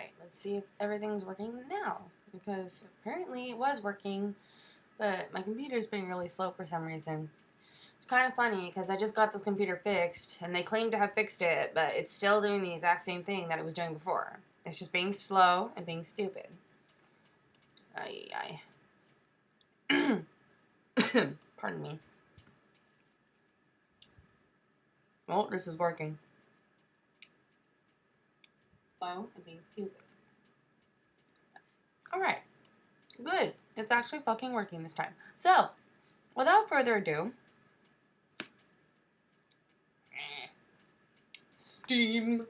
Alright, let's see if everything's working now. Because apparently it was working, but my computer's being really slow for some reason. It's kind of funny because I just got this computer fixed, and they claim to have fixed it, but it's still doing the exact same thing that it was doing before. It's just being slow and being stupid. Ay, ay. Pardon me. Oh, this is working. Slow and being stupid. Alright. Good. It's actually fucking working this time. So, without further ado, Steam.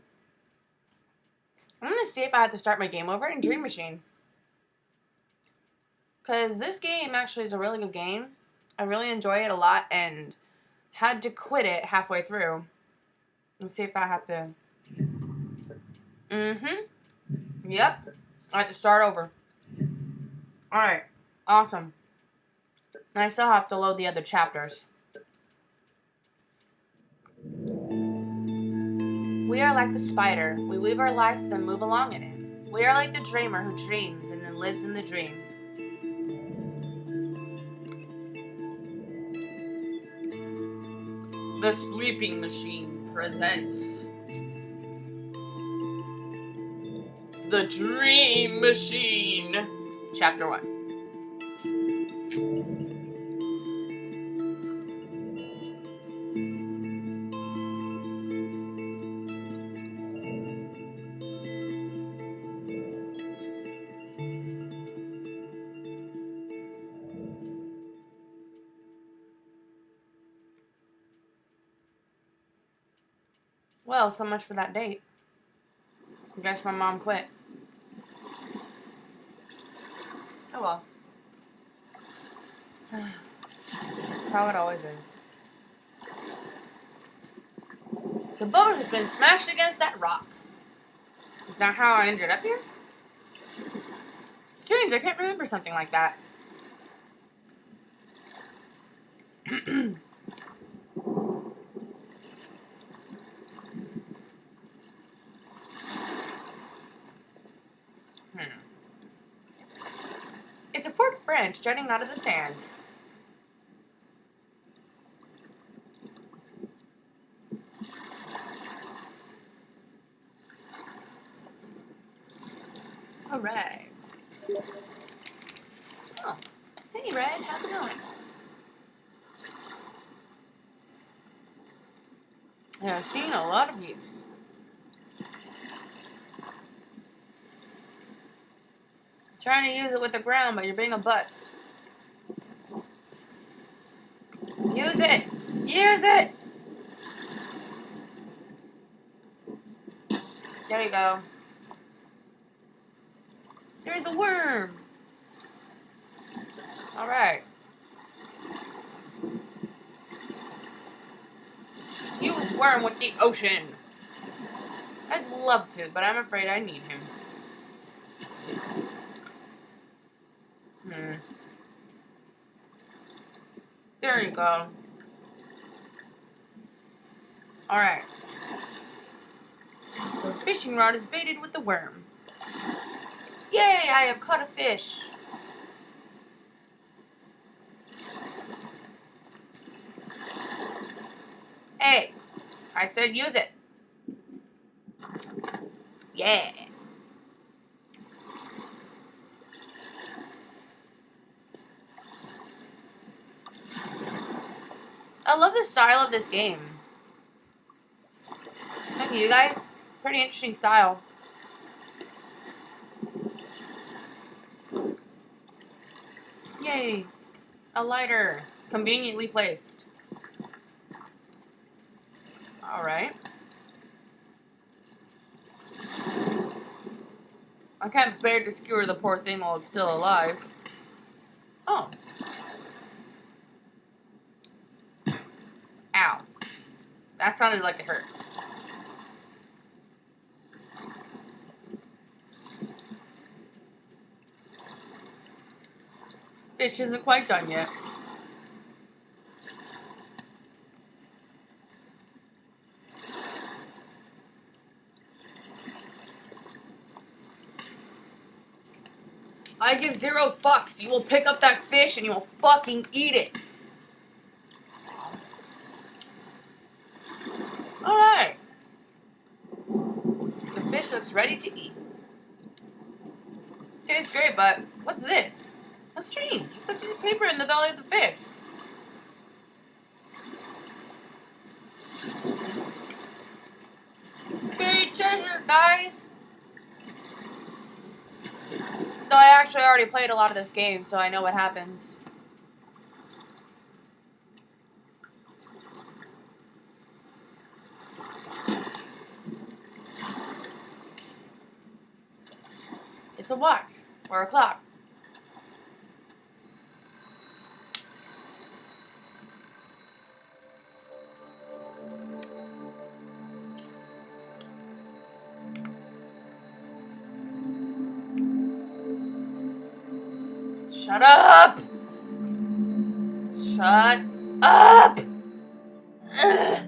I'm gonna see if I have to start my game over in Dream Machine. Because this game actually is a really good game. I really enjoy it a lot and had to quit it halfway through. Let's see if I have to. Yep. I have to start over. Alright. Awesome. And I still have to load the other chapters. We are like the spider. We weave our life, then move along in it. We are like the dreamer who dreams and then lives in the dream. The Sleeping Machine presents The Dream Machine, Chapter 1. Well, so much for that date. I guess my mom quit. Oh well. That's how it always is. The boat has been smashed against that rock. Is that how I ended up here? Strange, I can't remember something like that. It's a forked branch jutting out of the sand. Alright. Oh. Hey, Red. How's it going? Yeah, I've seen a lot of views. Trying to use it with the ground, but you're being a butt. Use it! Use it! There you go. There's a worm! Alright. Use worm with the ocean. I'd love to, but I'm afraid I need him. There you go. Alright. The fishing rod is baited with the worm. Yay, I have caught a fish. Hey, I said use it. Yeah. I love the style of this game. Thank you, guys. Pretty interesting style. Yay. A lighter. Conveniently placed. Alright. I can't bear to skewer the poor thing while it's still alive. Oh. Ow. That sounded like it hurt. Fish isn't quite done yet. I give 0 fucks. You will pick up that fish and you will fucking eat it. Alright. The fish looks ready to eat. Tastes great, but what's this? That's strange. It's a piece of paper in the belly of the fish. Buried treasure, guys! Though I actually already played a lot of this game, so I know what happens. It's a watch. Or a clock. Shut up! Shut up! Ugh.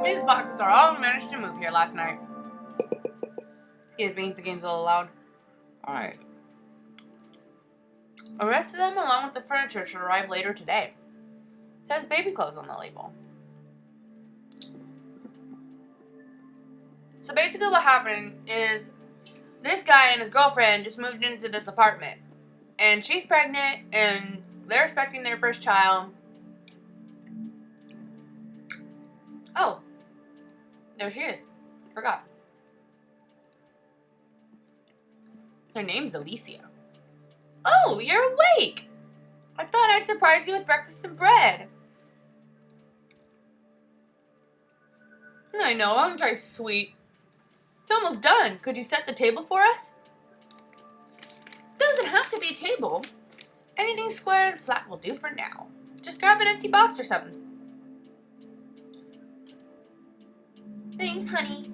These boxes are all we managed to move here last night. Excuse me, the game's a little loud. Alright. The rest of them, along with the furniture, should arrive later today. It says baby clothes on the label. So basically what happened is this guy and his girlfriend just moved into this apartment. And she's pregnant and they're expecting their first child. Oh. There she is. Forgot. Her name's Alicia. Oh, you're awake! I thought I'd surprise you with breakfast and bread. I know, I'm very sweet. It's almost done. Could you set the table for us? Doesn't have to be a table. Anything square and flat will do for now. Just grab an empty box or something. Thanks, honey.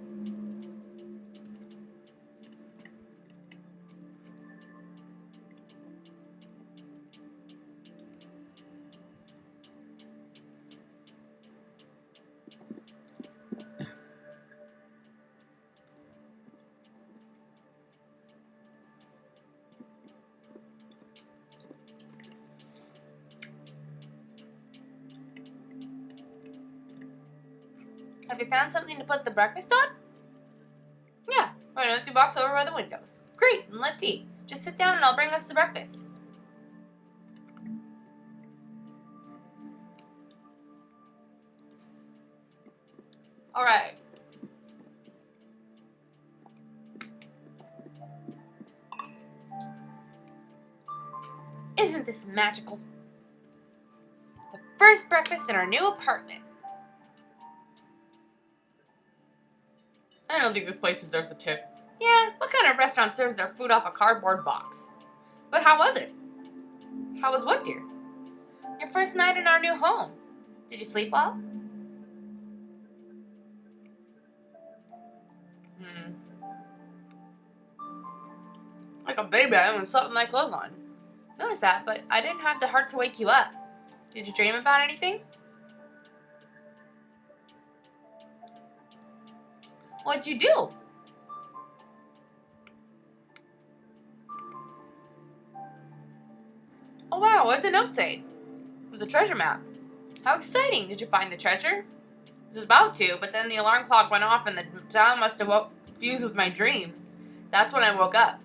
Have you found something to put the breakfast on? Yeah, we're an empty box over by the windows. Great, and let's eat. Just sit down and I'll bring us the breakfast. Alright. Isn't this magical? The first breakfast in our new apartment. I don't think this place deserves a tip. Yeah, what kind of restaurant serves their food off a cardboard box? But how was it? How was what, dear? Your first night in our new home. Did you sleep well? Like a baby, I haven't slept with my clothes on. Noticed that, but I didn't have the heart to wake you up. Did you dream about anything? What'd you do? Oh wow, what'd the note say? It was a treasure map. How exciting! Did you find the treasure? I was about to, but then the alarm clock went off and the sound must have fused with my dream. That's when I woke up.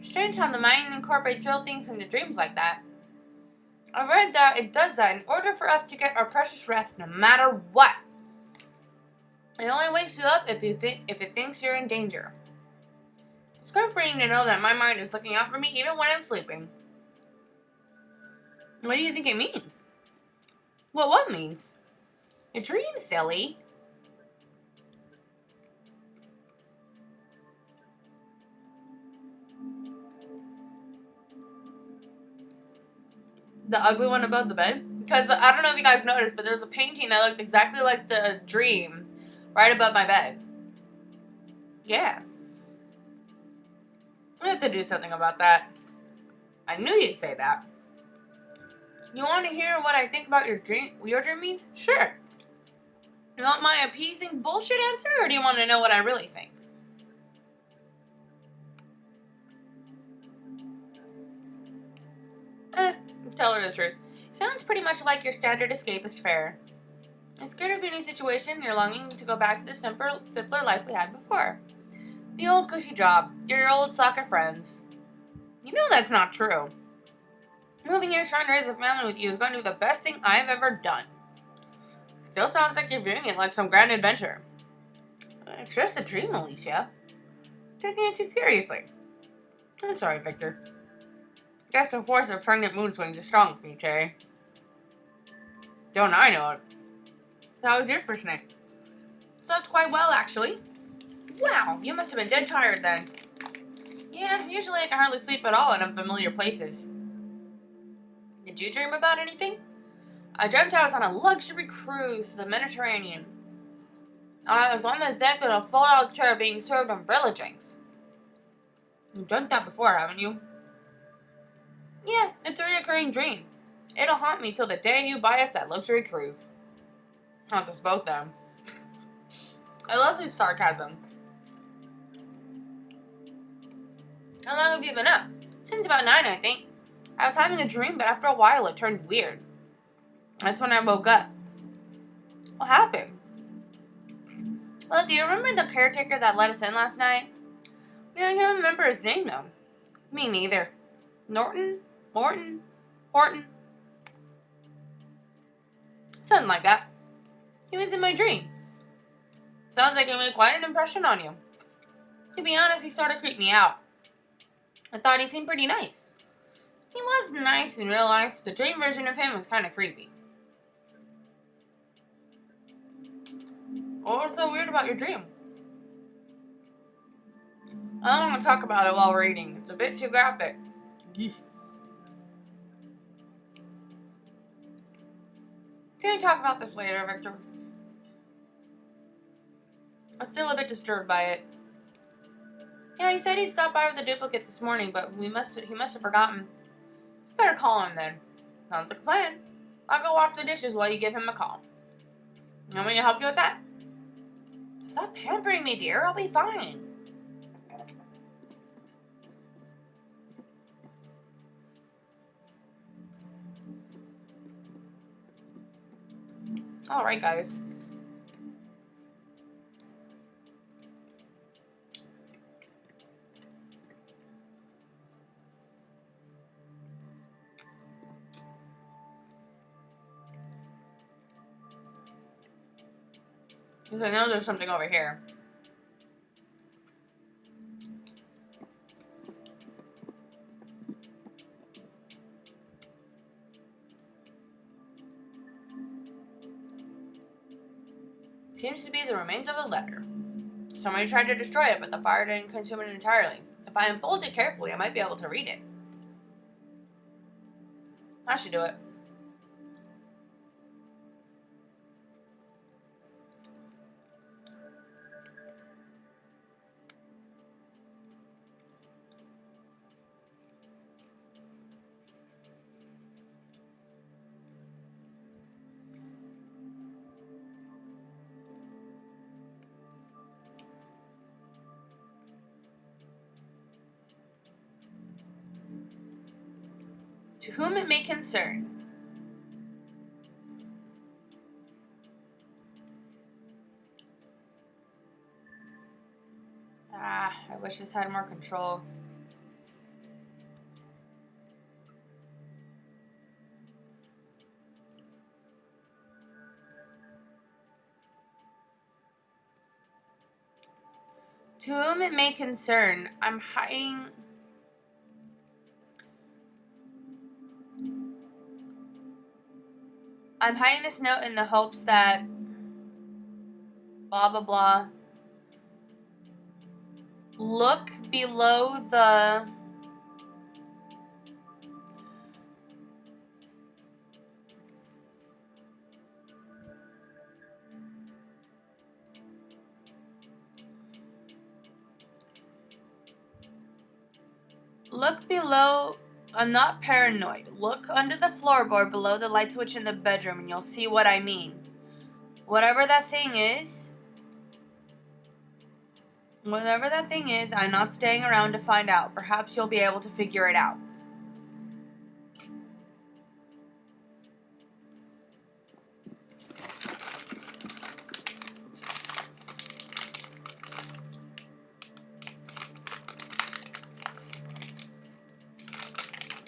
Strange how the mind incorporates real things into dreams like that. I read that it does that in order for us to get our precious rest no matter what. It only wakes you up if it thinks you're in danger. It's comforting to know that my mind is looking out for me even when I'm sleeping. What do you think it means? What means? A dream, silly. The ugly one above the bed? Because I don't know if you guys noticed, but there's a painting that looked exactly like the dream right above my bed. Yeah. We have to do something about that. I knew you'd say that. You want to hear what I think about your dream means? Sure. You want my appeasing bullshit answer, or do you want to know what I really think? Tell her the truth. Sounds pretty much like your standard escapist fare. I'm scared of any situation, you're longing to go back to the simpler life we had before. The old cushy job, your old soccer friends. You know that's not true. Moving here trying to raise a family with you is going to be the best thing I've ever done. Still sounds like you're viewing it like some grand adventure. It's just a dream, Alicia. Taking it too seriously. I'm sorry, Victor. Guess the force of pregnant mood swings is strong for you, Cherry. Don't I know it? So how was your first night? Slept quite well, actually. Wow, you must have been dead tired then. Yeah, usually I can hardly sleep at all in unfamiliar places. Did you dream about anything? I dreamt I was on a luxury cruise to the Mediterranean. I was on the deck in a fold-out chair being served umbrella drinks. You've dreamt that before, haven't you? Yeah, it's a recurring dream. It'll haunt me till the day you buy us that luxury cruise. Haunt us both, then. I love his sarcasm. How long have you been up? Since about 9, I think. I was having a dream, but after a while it turned weird. That's when I woke up. What happened? Well, do you remember the caretaker that let us in last night? Yeah, I can't remember his name, though. Me neither. Norton? Morton? Horton? Something like that. He was in my dream. Sounds like he made quite an impression on you. To be honest, he sort of creeped me out. I thought he seemed pretty nice. He was nice in real life. The dream version of him was kind of creepy. What was so weird about your dream? I don't want to talk about it while we're eating. It's a bit too graphic. Can we talk about this later, Victor? I'm still a bit disturbed by it. Yeah, he said he stopped by with a duplicate this morning, but he must have forgotten. Better call him then. Sounds like a plan. I'll go wash the dishes while you give him a call. You want me to help you with that? Stop pampering me, dear. I'll be fine. Alright, guys. Because I know there's something over here. Seems to be the remains of a letter. Somebody tried to destroy it, but the fire didn't consume it entirely. If I unfold it carefully, I might be able to read it. I should do it. To whom it may concern. I wish this had more control. To whom it may concern, I'm hiding this note in the hopes that blah blah blah. Look below the I'm not paranoid. Look under the floorboard below the light switch in the bedroom and you'll see what I mean. whatever that thing is, I'm not staying around to find out. Perhaps you'll be able to figure it out.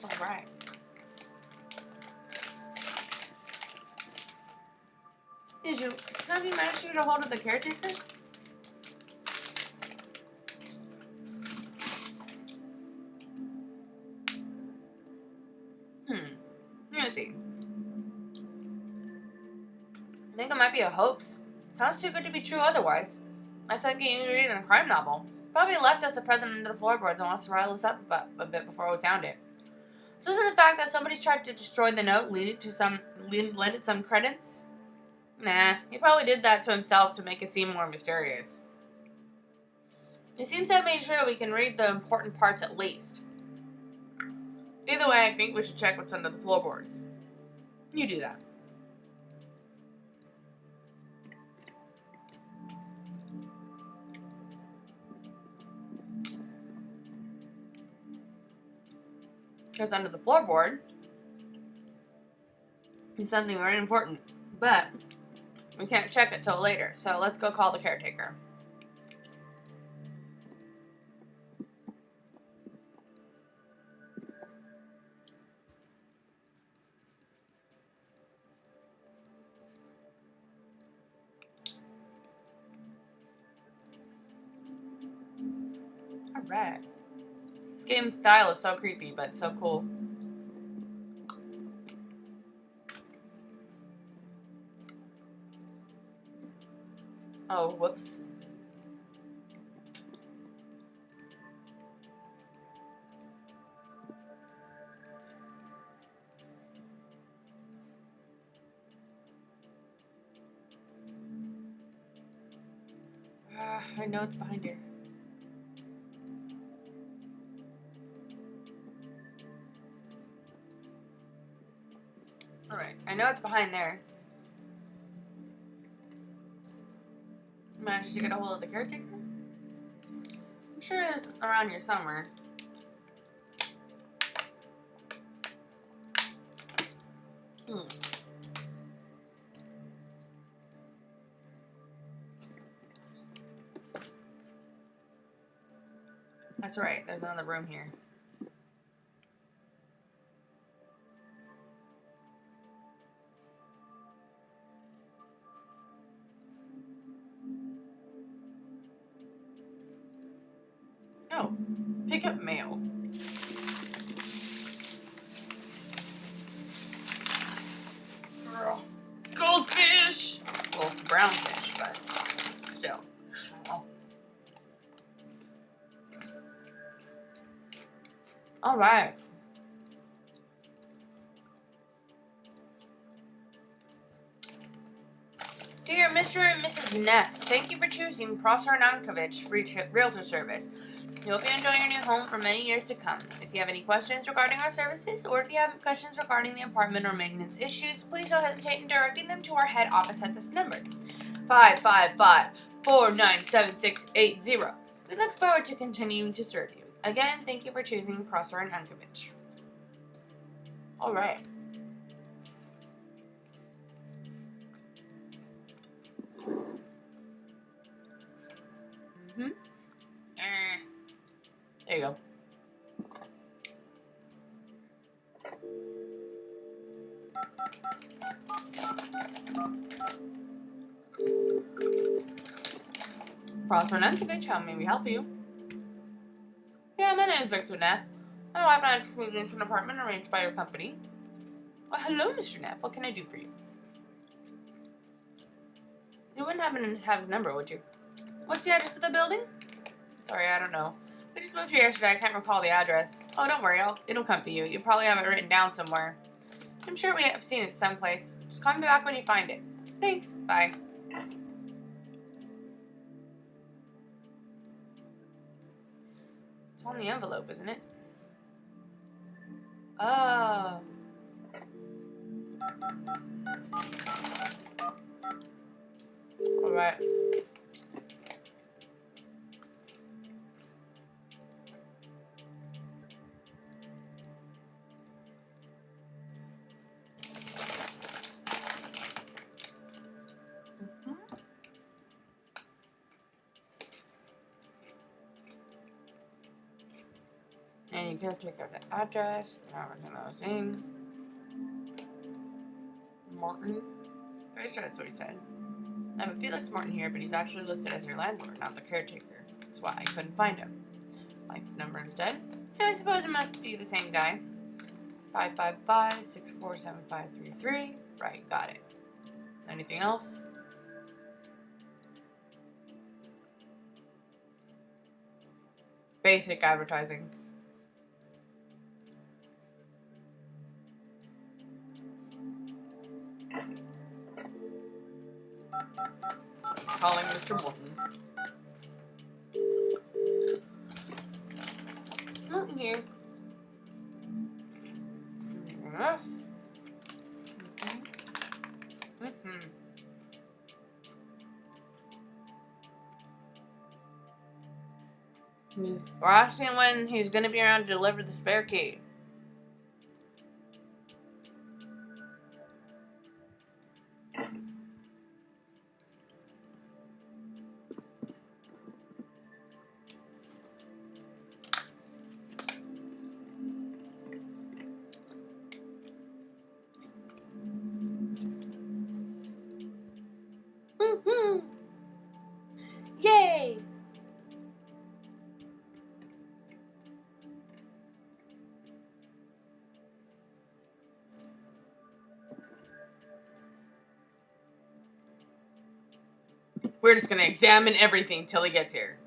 Alright. Have you managed to get a hold of the caretaker? Let me see. I think it might be a hoax. Sounds too good to be true otherwise. I said getting read in a crime novel. Probably left us a present under the floorboards and wants to rile us up a bit before we found it. So isn't the fact that somebody's tried to destroy the note lend it some credence? Nah, he probably did that to himself to make it seem more mysterious. He seems to have made sure we can read the important parts at least. Either way, I think we should check what's under the floorboards. You do that. Because under the floorboard is something very important. But we can't check it till later, so let's go call the caretaker. Alright. This game's style is so creepy, but so cool. Oh, whoops. I know it's behind here. Alright, I know it's behind there. Managed to get a hold of the caretaker? I'm sure it's around here somewhere. That's right, there's another room here. Oh, pick up mail. Goldfish! Well, brown fish, but still. Oh. Alright. Dear Mr. and Mrs. Neff, thank you for choosing Prosser & Ankovich Realtor Service. We hope you enjoy your new home for many years to come. If you have any questions regarding our services, or if you have questions regarding the apartment or maintenance issues, please don't hesitate in directing them to our head office at this number, 555-497-680. We look forward to continuing to serve you. Again, thank you for choosing Prosser & Ankovich. Alright. There you go. Prosser & Ankovich, how may we help you? Yeah, my name is Victor Neff. My wife and I just moved into an apartment arranged by your company. Well, hello, Mr. Neff. What can I do for you? You wouldn't happen to have his number, would you? What's the address of the building? Sorry, I don't know. We just moved here yesterday. I can't recall the address. Oh, don't worry. It'll come to you. You probably have it written down somewhere. I'm sure we have seen it someplace. Just call me back when you find it. Thanks. Bye. It's on the envelope, isn't it? Oh. Alright. And you can check out the address. I don't know his name. Martin. Pretty sure that's what he said. I have a Felix Martin here, but he's actually listed as your landlord, not the caretaker. That's why I couldn't find him. Like his number instead. And I suppose it must be the same guy. 555-647-533. Right, got it. Anything else? Basic advertising. Calling Mr. Morton. Not here. Enough. We're asking when he's gonna be around to deliver the spare key. Yay! We're just gonna examine everything till he gets here.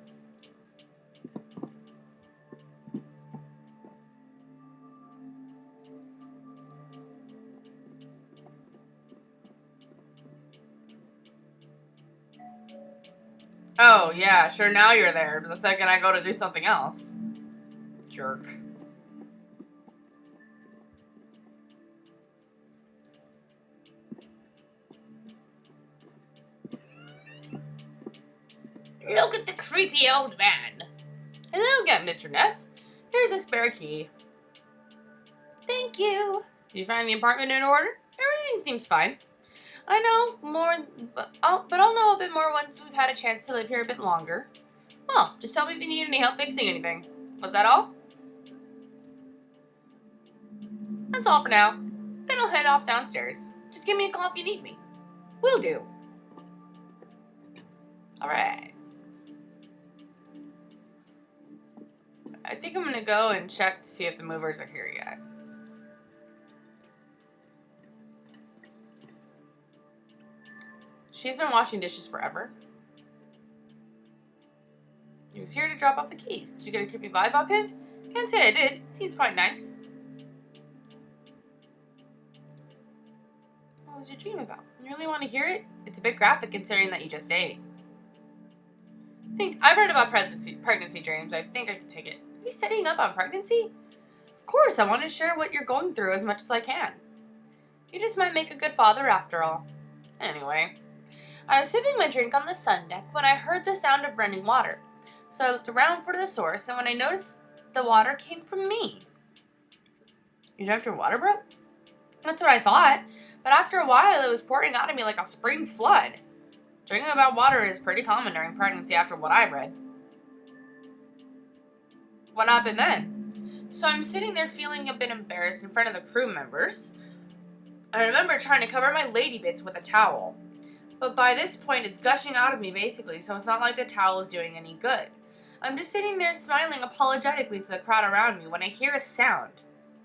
Oh, yeah, sure, now you're there. But the second I go to do something else. Jerk. Look at the creepy old man. Hello again, Mr. Neff. Here's the spare key. Thank you. Did you find the apartment in order? Everything seems fine. I know more, but I'll know a bit more once we've had a chance to live here a bit longer. Well, just tell me if you need any help fixing anything. Was that all? That's all for now. Then I'll head off downstairs. Just give me a call if you need me. Will do. Alright. I think I'm gonna go and check to see if the movers are here yet. She's been washing dishes forever. He was here to drop off the keys. Did you get a creepy vibe off him? Can't say I did. Seems quite nice. What was your dream about? You really want to hear it? It's a bit graphic considering that you just ate. I've heard about pregnancy dreams. I think I can take it. Are you setting up on pregnancy? Of course, I want to share what you're going through as much as I can. You just might make a good father after all. Anyway, I was sipping my drink on the sun deck when I heard the sound of running water. So I looked around for the source, and when I noticed the water came from me. You dreamt your water broke? That's what I thought, but after a while it was pouring out of me like a spring flood. Dreaming about water is pretty common during pregnancy after what I've read. What happened then? So I'm sitting there feeling a bit embarrassed in front of the crew members. I remember trying to cover my lady bits with a towel. But by this point it's gushing out of me basically, so it's not like the towel is doing any good. I'm just sitting there smiling apologetically to the crowd around me when I hear a sound,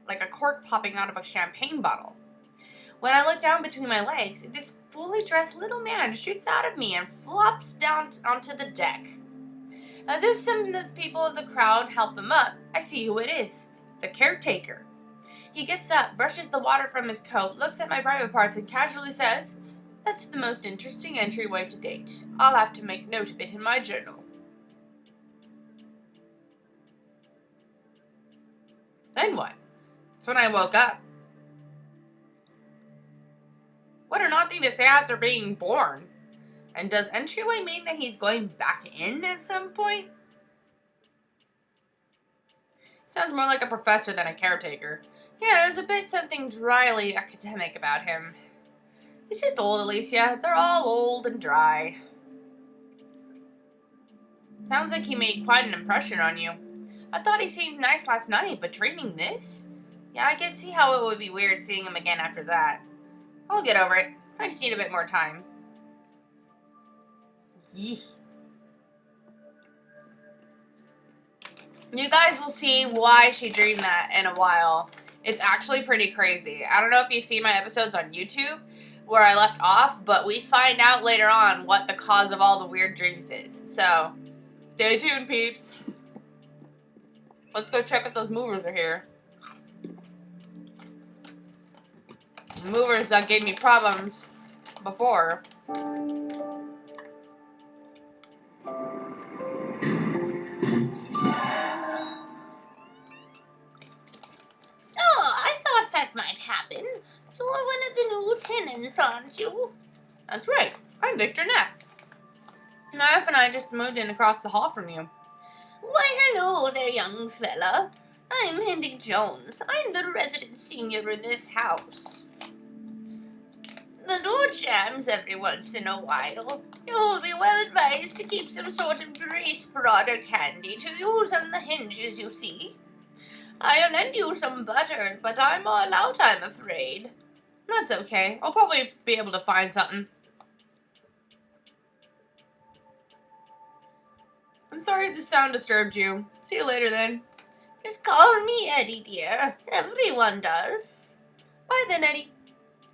like a cork popping out of a champagne bottle. When I look down between my legs, this fully dressed little man shoots out of me and flops down onto the deck. As if some of the people of the crowd help him up, I see who it is. The caretaker. He gets up, brushes the water from his coat, looks at my private parts, and casually says, "That's the most interesting entryway to date. I'll have to make note of it in my journal." Then what? That's when I woke up. What an odd thing to say after being born. And does entryway mean that he's going back in at some point? Sounds more like a professor than a caretaker. Yeah, there's a bit something dryly academic about him. He's just old, Alicia. They're all old and dry. Sounds like he made quite an impression on you. I thought he seemed nice last night, but dreaming this? Yeah, I can see how it would be weird seeing him again after that. I'll get over it. I just need a bit more time. Yeeh. You guys will see why she dreamed that in a while. It's actually pretty crazy. I don't know if you've seen my episodes on YouTube where I left off, but we find out later on what the cause of all the weird dreams is. So, stay tuned, peeps. Let's go check if those movers are here. Movers that gave me problems before. Might happen. You're one of the new tenants, aren't you? That's right. I'm Victor Neff. Neff and I just moved in across the hall from you. Why, hello there, young fella. I'm Hendy Jones. I'm the resident senior in this house. The door jams every once in a while. You'll be well advised to keep some sort of grease product handy to use on the hinges, you see. I'll lend you some butter, but I'm all out, I'm afraid. That's okay. I'll probably be able to find something. I'm sorry if the sound disturbed you. See you later, then. Just call me Eddie, dear. Everyone does. Bye then, Eddie.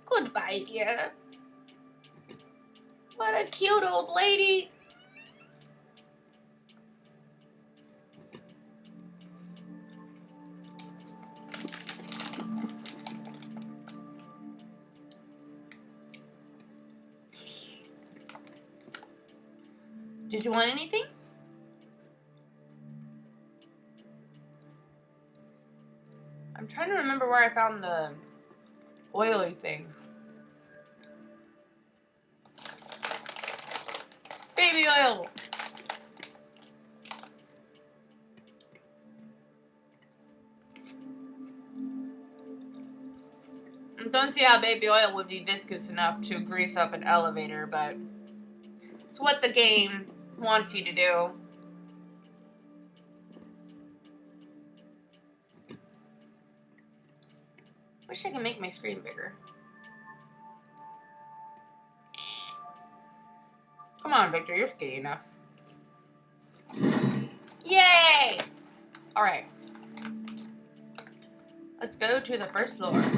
Goodbye, dear. What a cute old lady. Did you want anything? I'm trying to remember where I found the oily thing. Baby oil! I don't see how baby oil would be viscous enough to grease up an elevator, but it's what the game wants you to do. Wish I could make my screen bigger. Come on, Victor, you're skinny enough. Yay! Alright. Let's go to the first floor.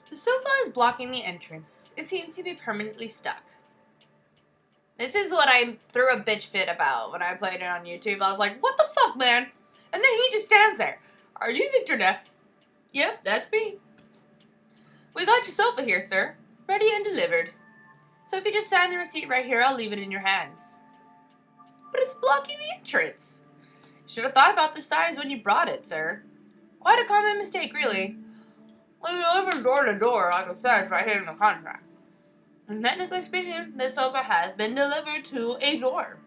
The sofa is blocking the entrance. It seems to be permanently stuck. This is what I threw a bitch fit about when I played it on YouTube. I was like, what the fuck, man? And then he just stands there. Are you Victor Neff? Yep, that's me. We got your sofa here, sir. Ready and delivered. So if you just sign the receipt right here, I'll leave it in your hands. But it's blocking the entrance. Should have thought about the size when you brought it, sir. Quite a common mistake, really. When you deliver door to door, like it says right here in the contract. And technically speaking, this sofa has been delivered to a door.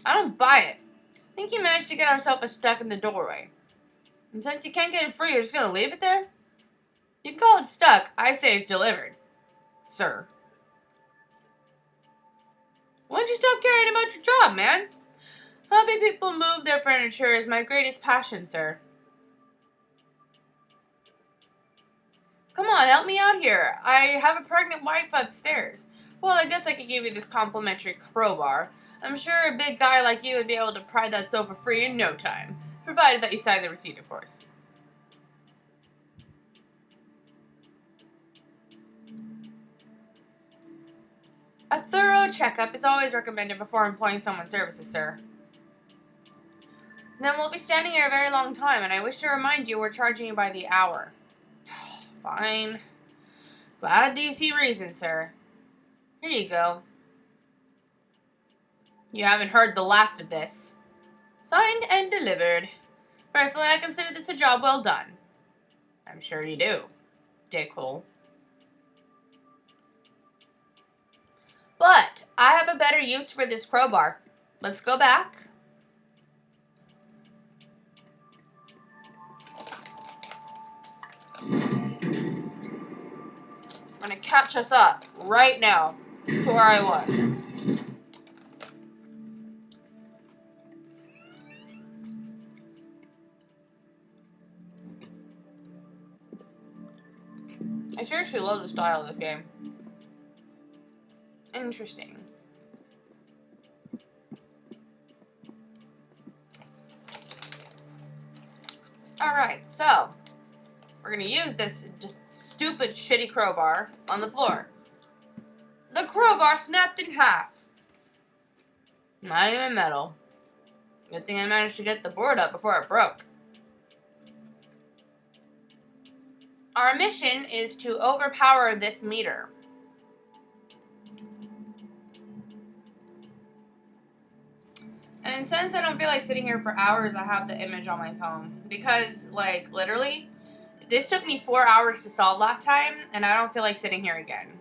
I don't buy it. I think you managed to get our sofa stuck in the doorway. And since you can't get it free, you're just gonna leave it there? You can call it stuck. I say it's delivered. Sir. Why don't you stop caring about your job, man? Helping people move their furniture is my greatest passion, sir. Come on, help me out here. I have a pregnant wife upstairs. Well, I guess I could give you this complimentary crowbar. I'm sure a big guy like you would be able to pry that sofa free in no time. Provided that you sign the receipt, of course. A thorough checkup is always recommended before employing someone's services, sir. Then we'll be standing here a very long time, and I wish to remind you we're charging you by the hour. Fine. Glad you see reason, sir. Here you go. You haven't heard the last of this. Signed and delivered. Personally, I consider this a job well done. I'm sure you do, dickhole. But I have a better use for this crowbar. Let's go back. I'm gonna catch us up right now to where I was. I seriously love the style of this game. Interesting. Alright, so we're gonna use this just stupid shitty crowbar on the floor. The crowbar snapped in half. Not even metal. Good thing I managed to get the board up before it broke. Our mission is to overpower this meter. And since I don't feel like sitting here for hours, I have the image on my phone. Because, like, literally, this took me 4 hours to solve last time, and I don't feel like sitting here again.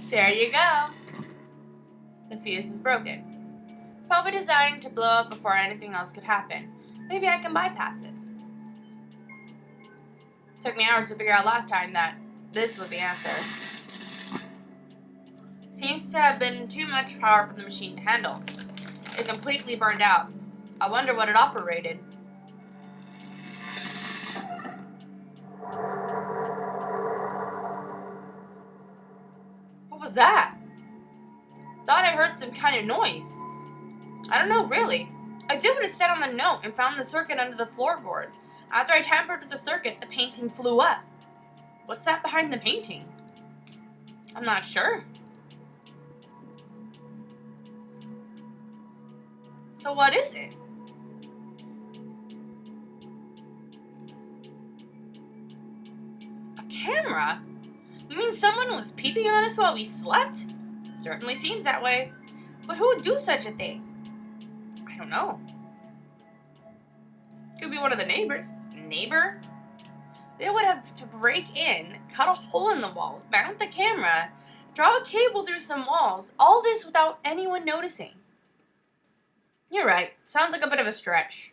There you go. The fuse is broken. Probably designed to blow up before anything else could happen. Maybe I can bypass it. Took me hours to figure out last time that this was the answer. Seems to have been too much power for the machine to handle. It completely burned out. I wonder what it operated. What was that? Thought I heard some kind of noise. I don't know, really. I did what it said on the note and found the circuit under the floorboard. After I tampered with the circuit, the painting flew up. What's that behind the painting? I'm not sure. So what is it? A camera? You mean someone was peeping on us while we slept? Certainly seems that way. But who would do such a thing? I don't know. Could be one of the neighbors. Neighbor? They would have to break in, cut a hole in the wall, mount the camera, draw a cable through some walls, all this without anyone noticing. You're right. Sounds like a bit of a stretch.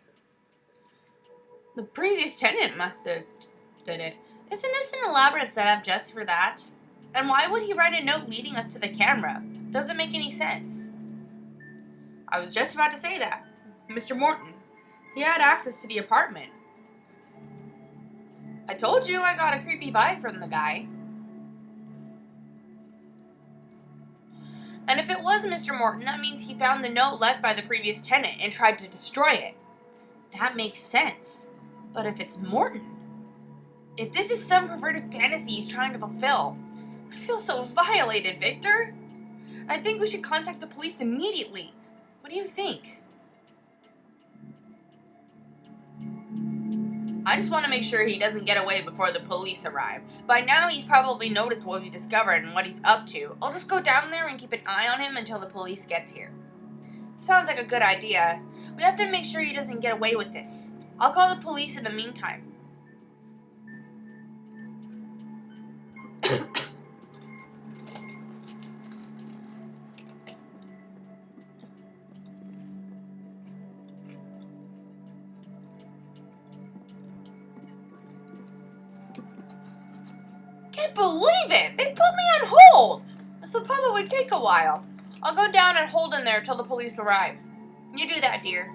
The previous tenant must have did it. Isn't this an elaborate setup just for that? And why would he write a note leading us to the camera? Doesn't make any sense. I was just about to say that. Mr. Morton. He had access to the apartment. I told you I got a creepy vibe from the guy. And if it was Mr. Morton, that means he found the note left by the previous tenant and tried to destroy it. That makes sense. But if it's Morton, if this is some perverted fantasy he's trying to fulfill, I feel so violated, Victor. I think we should contact the police immediately. What do you think? I just want to make sure he doesn't get away before the police arrive. By now, he's probably noticed what we discovered and what he's up to. I'll just go down there and keep an eye on him until the police gets here. Sounds like a good idea. We have to make sure he doesn't get away with this. I'll call the police in the meantime. Can't believe it! They put me on hold! This will probably take a while. I'll go down and hold him there till the police arrive. You do that, dear.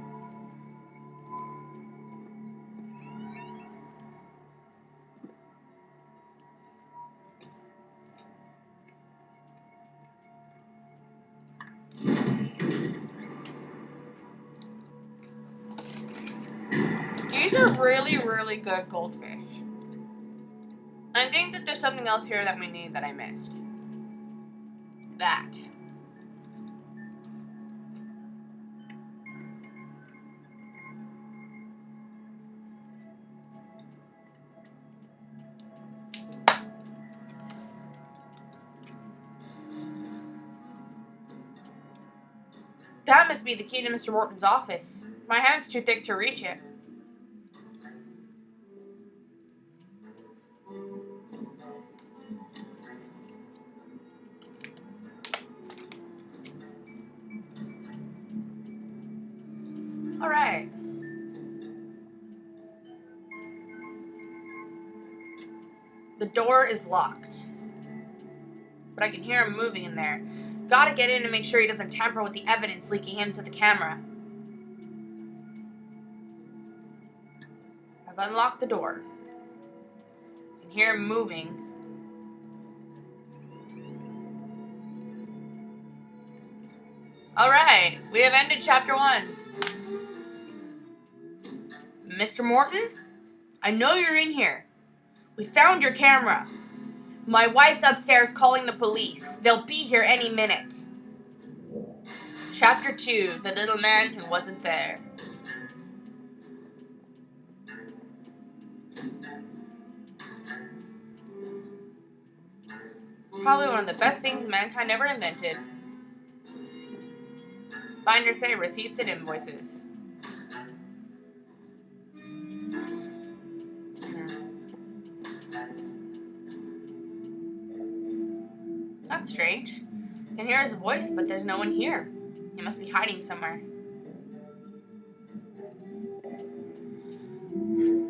These are really, really good goldfish. I think that there's something else here that we need that I missed. That. That must be the key to Mr. Morton's office. My hand's too thick to reach it. Alright. The door is locked. But I can hear him moving in there. Gotta get in and make sure he doesn't tamper with the evidence leaking into the camera. I've unlocked the door. I can hear him moving. Alright, we have ended chapter 1. Mr. Morton? I know you're in here. We found your camera. My wife's upstairs calling the police. They'll be here any minute. Chapter 2, The Little Man Who Wasn't There. Probably one of the best things mankind ever invented. Binders say receipts and invoices. That's strange. I can hear his voice, but there's no one here. He must be hiding somewhere.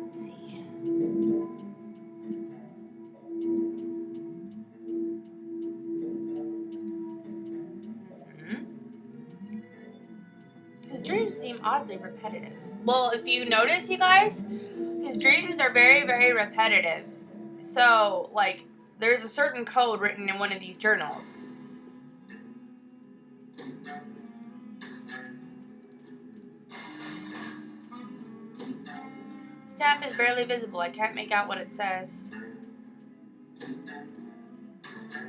Let's see. His dreams seem oddly repetitive. Well, if you notice, you guys, his dreams are very, very repetitive. So, like, there's a certain code written in one of these journals. Stamp is barely visible. I can't make out what it says.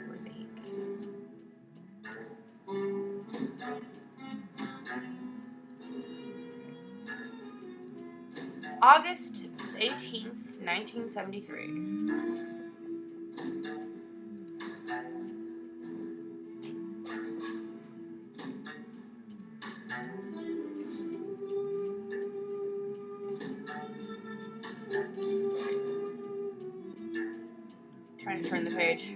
Where's the ink? August 18th, 1973. Trying to turn the page.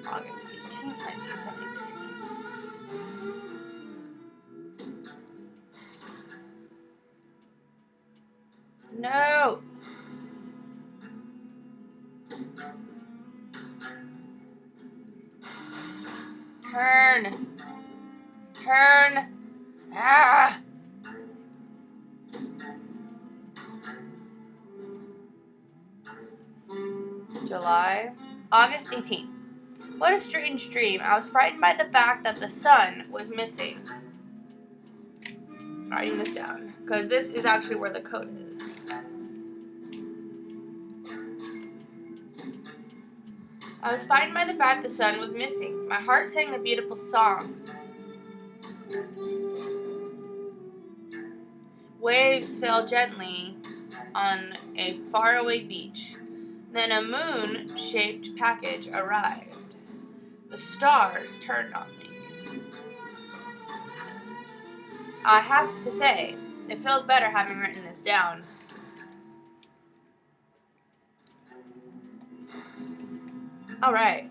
August 18th, 1973. No! Turn! Turn! Ah! July. August 18th. What a strange dream. I was frightened by the fact that the sun was missing. I'm writing this down, because this is actually where the code is. I was frightened by the fact the sun was missing. My heart sang the beautiful songs. Waves fell gently on a faraway beach. Then a moon-shaped package arrived. The stars turned on me. I have to say, it feels better having written this down. Alright.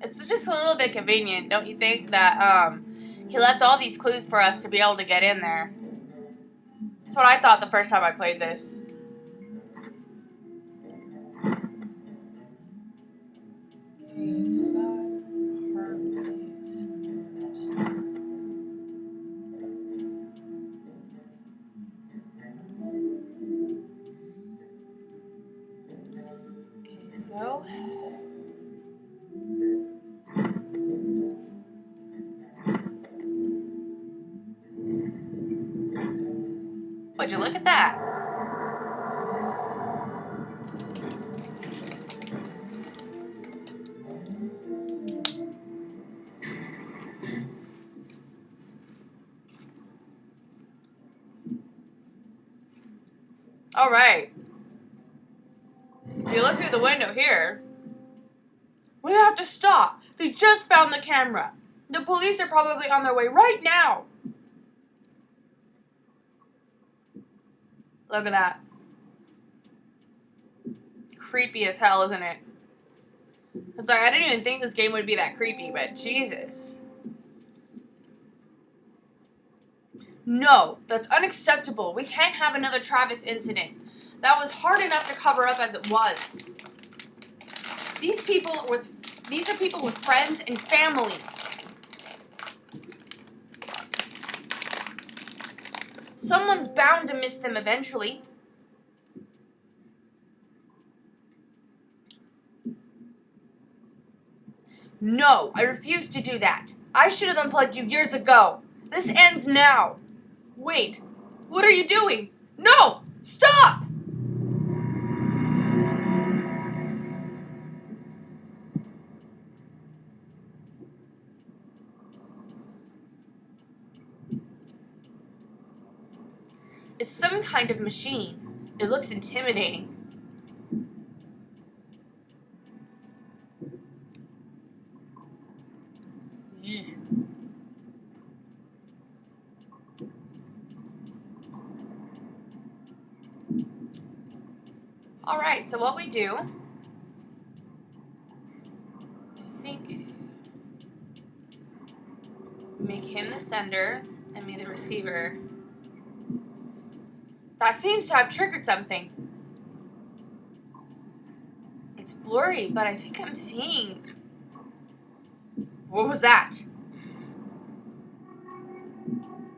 It's bit convenient, don't you think? That, he left all these clues for us to be able to get in there. That's what I thought the first time I played this. So, would you look at that? Alright. If you look through the window here, we have to stop. They just found the camera. The police are probably on their way right now. Look at that. Creepy as hell, isn't it? It's like, I didn't even think this game would be that creepy, but Jesus. No, that's unacceptable. We can't have another Travis incident. That was hard enough to cover up as it was. These are people with friends and families. Someone's bound to miss them eventually. No, I refuse to do that. I should have unplugged you years ago. This ends now. Wait, what are you doing? No! Stop! It's some kind of machine. It looks intimidating. Eek. Alright, so what we do, I think, make him the sender and me the receiver. That seems to have triggered something. It's blurry, but I think I'm seeing... What was that?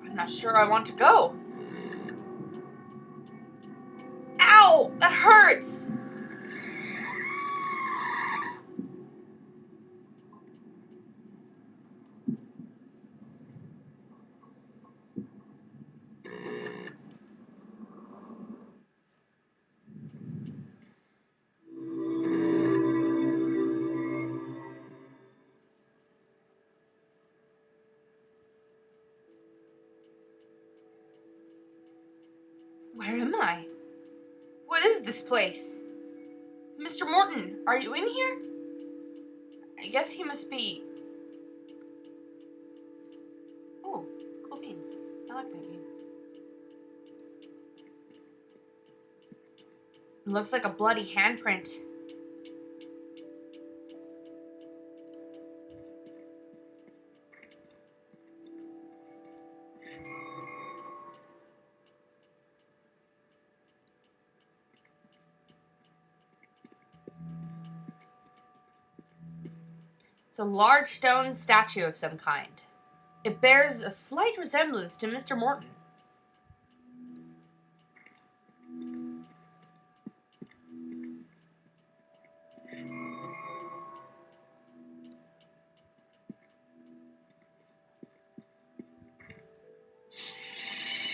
I'm not sure I want to go. Ow! That hurts! Where am I? What is this place? Mr. Morton, are you in here? I guess he must be... Oh, cool beans. I like that game. It looks like a bloody handprint. It's a large stone statue of some kind. It bears a slight resemblance to Mr. Morton.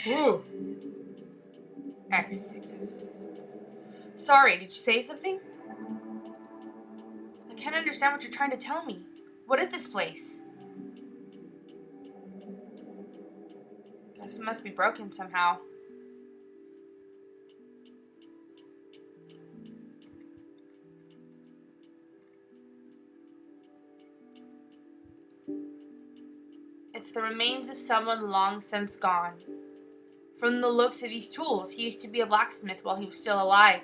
Ooh. X. Sorry, did you say something? I can't understand what you're trying to tell me. What is this place? Guess it must be broken somehow. It's the remains of someone long since gone. From the looks of these tools, he used to be a blacksmith while he was still alive.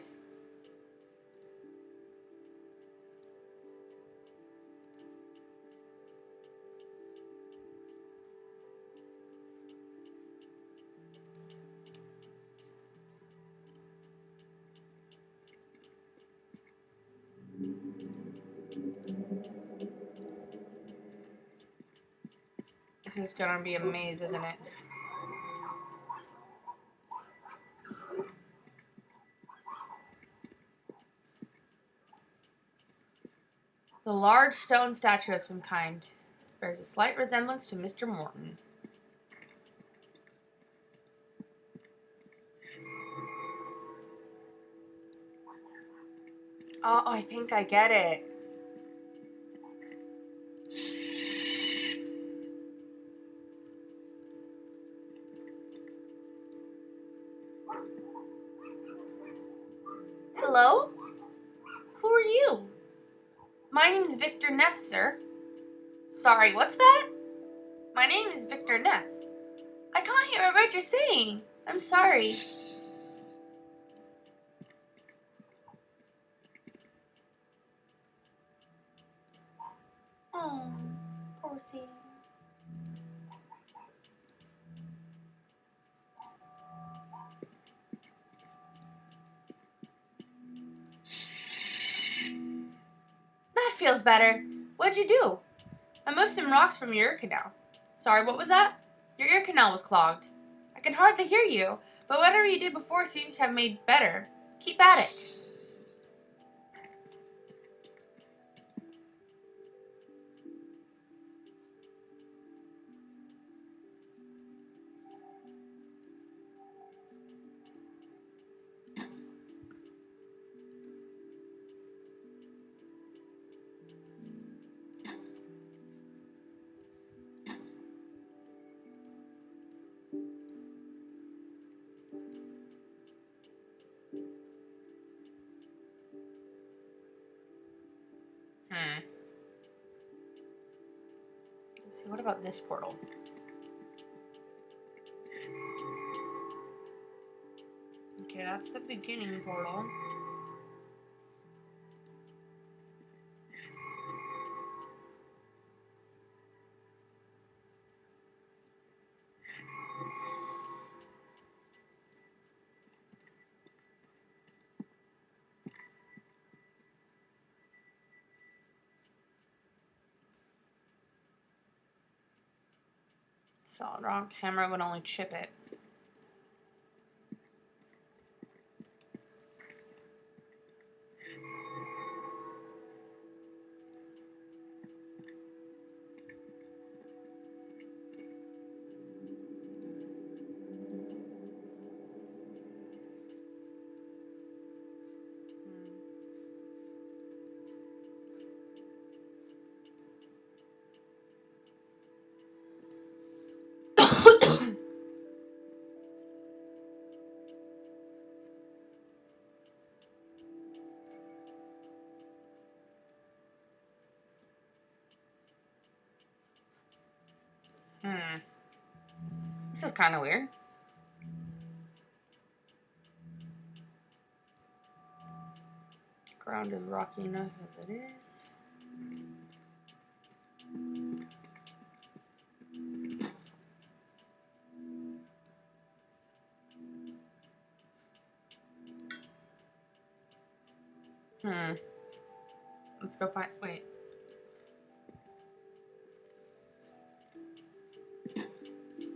This is gonna be a maze, isn't it? The large stone statue of some kind bears a slight resemblance to Mr. Morton. Oh, I think I get it. Hello? Who are you? My name is Victor Neff, sir. Sorry, what's that? My name is Victor Neff. I can't hear what you're saying. I'm sorry. Oh, poor thing. That feels better. What'd you do? I moved some rocks from your ear canal. Sorry, what was that? Your ear canal was clogged. I can hardly hear you, but whatever you did before seems to have made better. Keep at it. Let's see, what about this portal? Okay, that's the beginning portal. Solid rock hammer would only chip it. This is kind of weird. Ground is rocky enough as it is. Let's go find. Wait.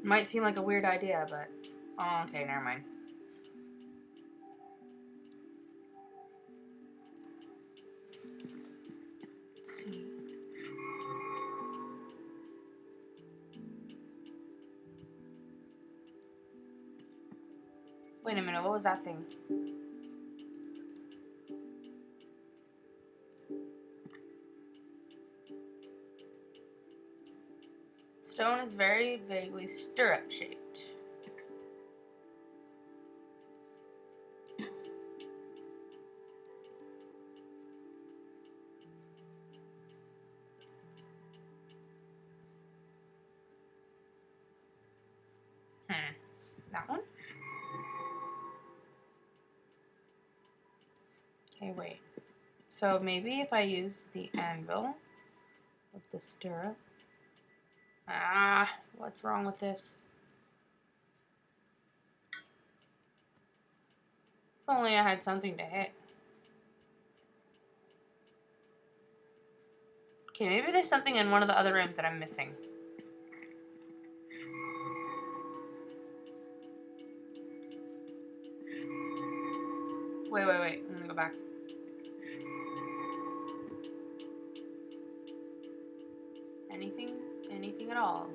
Might seem like a weird idea, but. Oh, okay, never mind. Let's see. Wait a minute, what was that thing? Stone is very vaguely stirrup shaped. That one? Okay, wait. So maybe if I use the anvil with the stirrup. Ah, what's wrong with this? If only I had something to hit. Okay, maybe there's something in one of the other rooms that I'm missing. Wait. I'm gonna go back. Anything at all?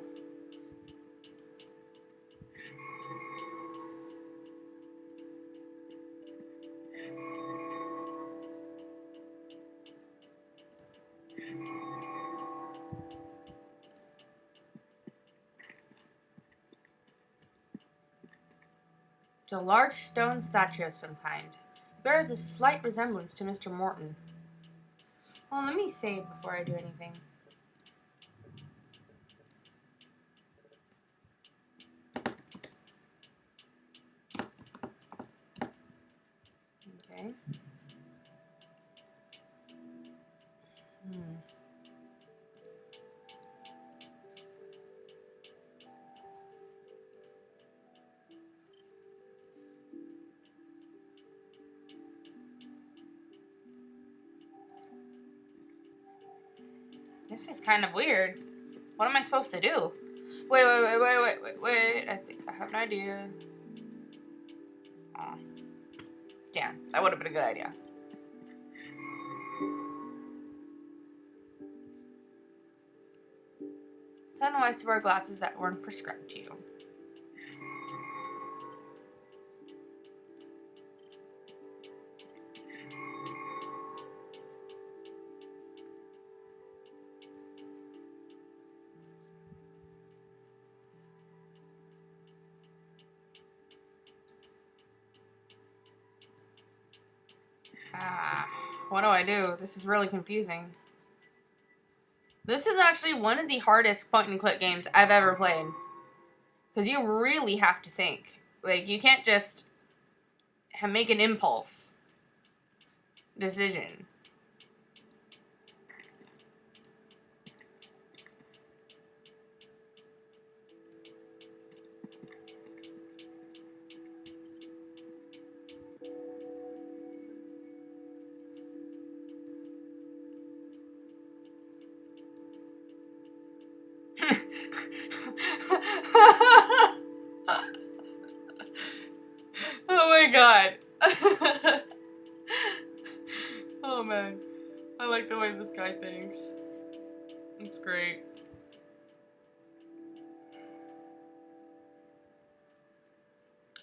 It's a large stone statue of some kind. It bears a slight resemblance to Mr. Morton. Well, let me save before I do anything. Okay. This is kind of weird. What am I supposed to do? Wait. I think I have an idea. Aw. Damn, that would have been a good idea. It's unwise to wear glasses that weren't prescribed to you. What do I do? This is really confusing. This is actually one of the hardest point-and-click games I've ever played. Because you really have to think. Like, you can't just make an impulse decision. Oh my god. Oh man. I like the way this guy thinks. It's great.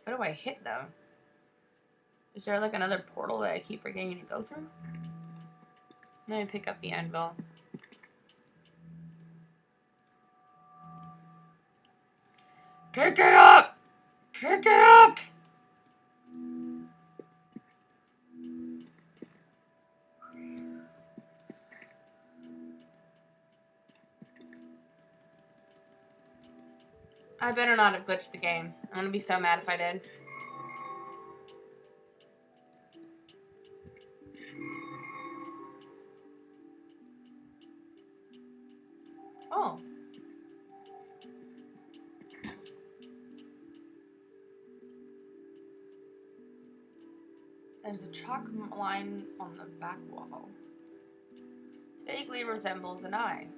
What do I hit though? Is there like another portal that I keep forgetting to go through? Let me pick up the anvil. Pick it up! Pick it up! I better not have glitched the game. I'm gonna be so mad if I did. Oh. There's a chalk line on the back wall. It vaguely resembles an eye.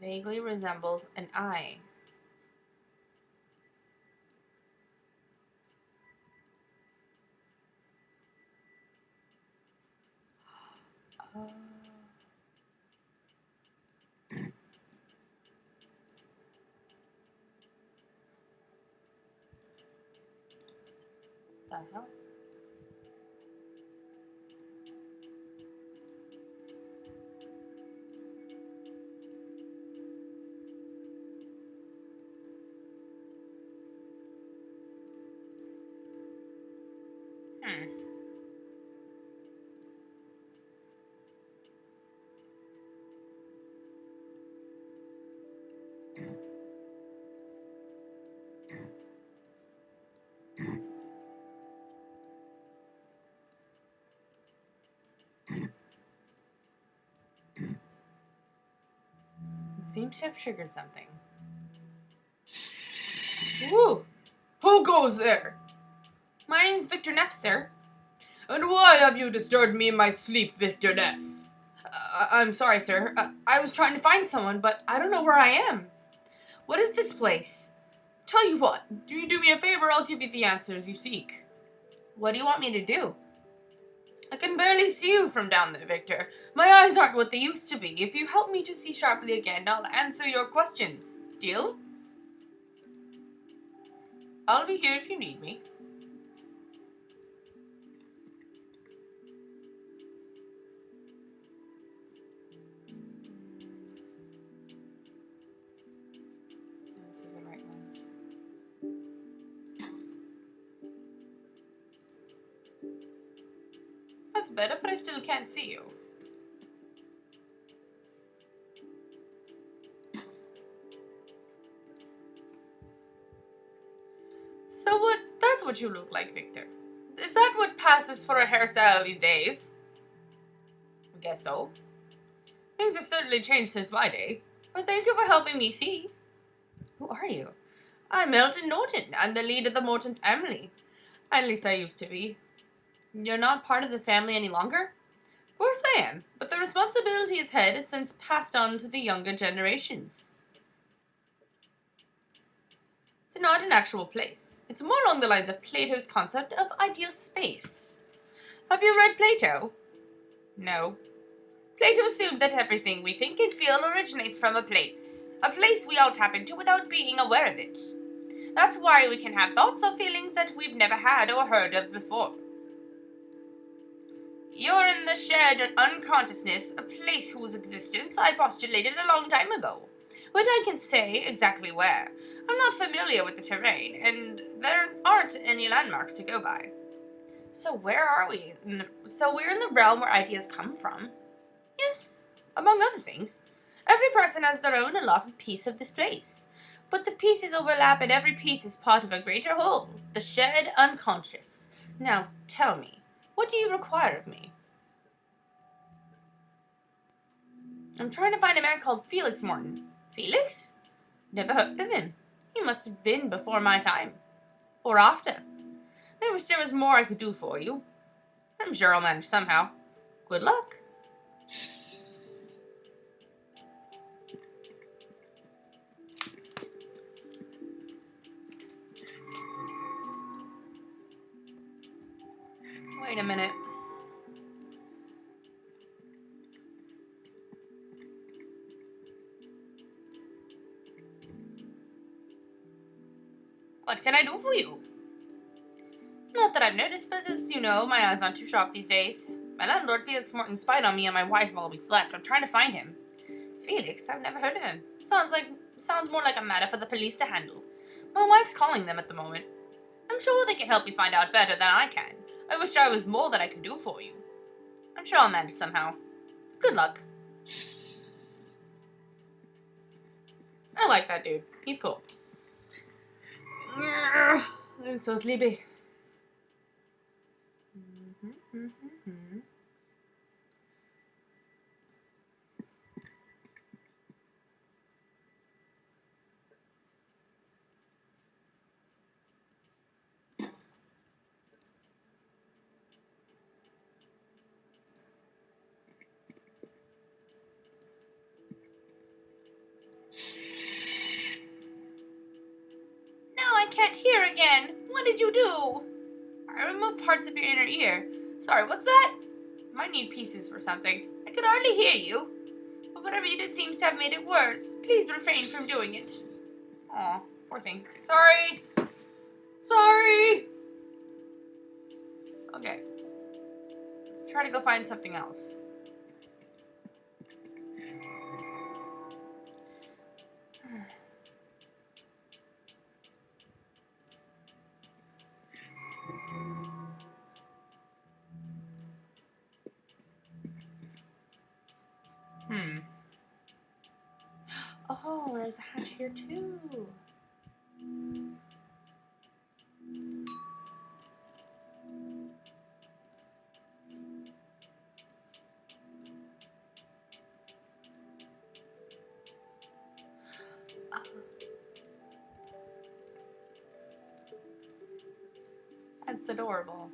Vaguely resembles an eye. The hell? seems to have triggered something. Woo! Who goes there? My name's Victor Neff, sir. And why have you disturbed me in my sleep, Victor Neff? I'm sorry, sir. I was trying to find someone, but I don't know where I am. What is this place? Tell you what, do you do me a favor, I'll give you the answers you seek. What do you want me to do? I can barely see you from down there, Victor. My eyes aren't what they used to be. If you help me to see sharply again, I'll answer your questions. Deal? I'll be here if you need me. This is the right ones. That's better, but I still can't see you. So that's what you look like, Victor. Is that what passes for a hairstyle these days? I guess so. Things have certainly changed since my day, but thank you for helping me see. Who are you? I'm Elton Norton. I'm the lead of the Morton family. At least I used to be. You're not part of the family any longer? Of course I am, but the responsibility as head is since passed on to the younger generations. It's not an actual place. It's more along the lines of Plato's concept of ideal space. Have you read Plato? No. Plato assumed that everything we think and feel originates from a place we all tap into without being aware of it. That's why we can have thoughts or feelings that we've never had or heard of before. You're in the shared unconsciousness, a place whose existence I postulated a long time ago, but I can't say exactly where. I'm not familiar with the terrain, and there aren't any landmarks to go by. So where are we? So we're in the realm where ideas come from? Yes, among other things. Every person has their own allotted piece of this place, but the pieces overlap and every piece is part of a greater whole, the shared unconscious. Now, tell me, what do you require of me? I'm trying to find a man called Felix Morton. Felix? Never heard of him. He must have been before my time. Or after. I wish there was more I could do for you. I'm sure I'll manage somehow. Good luck. Wait a minute. What can I do for you? Not that I've noticed, but as you know, my eyes aren't too sharp these days. My landlord Felix Morton spied on me and my wife while we slept. I'm trying to find him. Felix? I've never heard of him. Sounds more like a matter for the police to handle. My wife's calling them at the moment. I'm sure they can help you find out better than I can. I wish there was more that I could do for you. I'm sure I'll manage somehow. Good luck. I like that dude. He's cool. I'm so sleepy. I can't hear again. What did you do? I removed parts of your inner ear. Sorry, what's that? Might need pieces for something. I could hardly hear you. But whatever you did seems to have made it worse. Please refrain from doing it. Aw, poor thing. Sorry. Sorry. Okay. Let's try to go find something else. Oh, there's a hatch here too. That's adorable.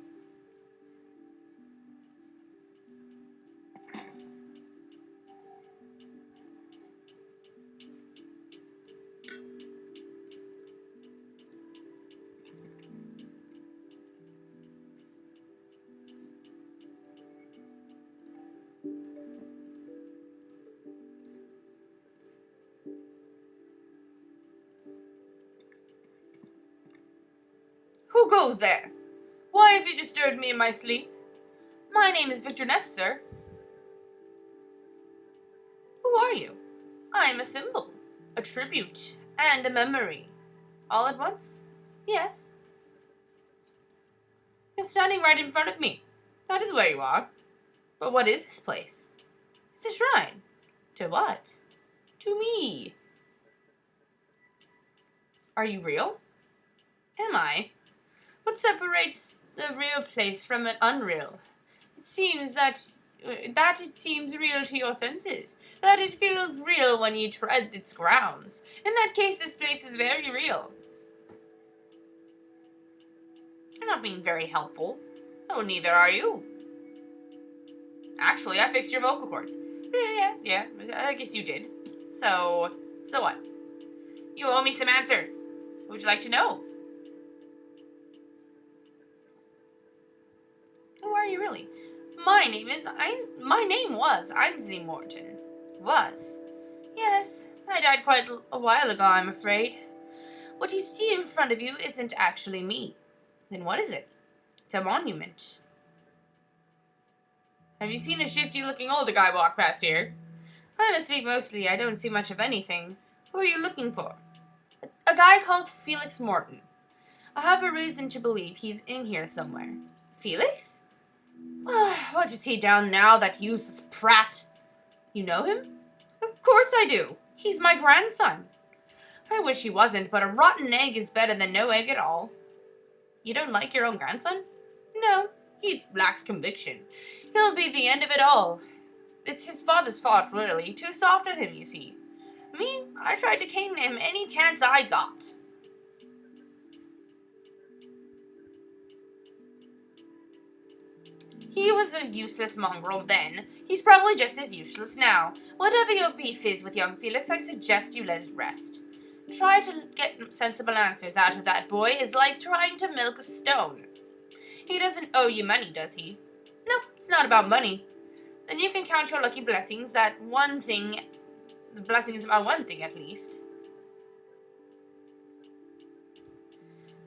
Who goes there? Why have you disturbed me in my sleep? My name is Victor Neff, sir. Who are you? I am a symbol, a tribute, and a memory. All at once? Yes. You're standing right in front of me. That is where you are. But what is this place? It's a shrine. To what? To me. Are you real? Am I? What separates the real place from an unreal? It seems that it seems real to your senses, that it feels real when you tread its grounds. In that case, this place is very real. You're not being very helpful. Oh, neither are you. Actually, I fixed your vocal cords. Yeah, I guess you did. So what? You owe me some answers. What would you like to know? Who are you really? My name was Ainsley Morton. Was? Yes, I died quite a while ago, I'm afraid. What you see in front of you isn't actually me. Then what is it? It's a monument. Have you seen a shifty-looking older guy walk past here? I'm asleep mostly. I don't see much of anything. Who are you looking for? A guy called Felix Morton. I have a reason to believe he's in here somewhere. Felix? What is he down now, that useless prat? You know him? Of course I do. He's my grandson. I wish he wasn't, but a rotten egg is better than no egg at all. You don't like your own grandson? No, he lacks conviction. He'll be the end of it all. It's his father's fault, really. Too soft on him, you see. Me, I tried to cane him any chance I got. He was a useless mongrel then. He's probably just as useless now. Whatever your beef is with young Felix, I suggest you let it rest. Try to get sensible answers out of that boy is like trying to milk a stone. He doesn't owe you money, does he? No, it's not about money. Then you can count your lucky blessings the blessings about one thing at least.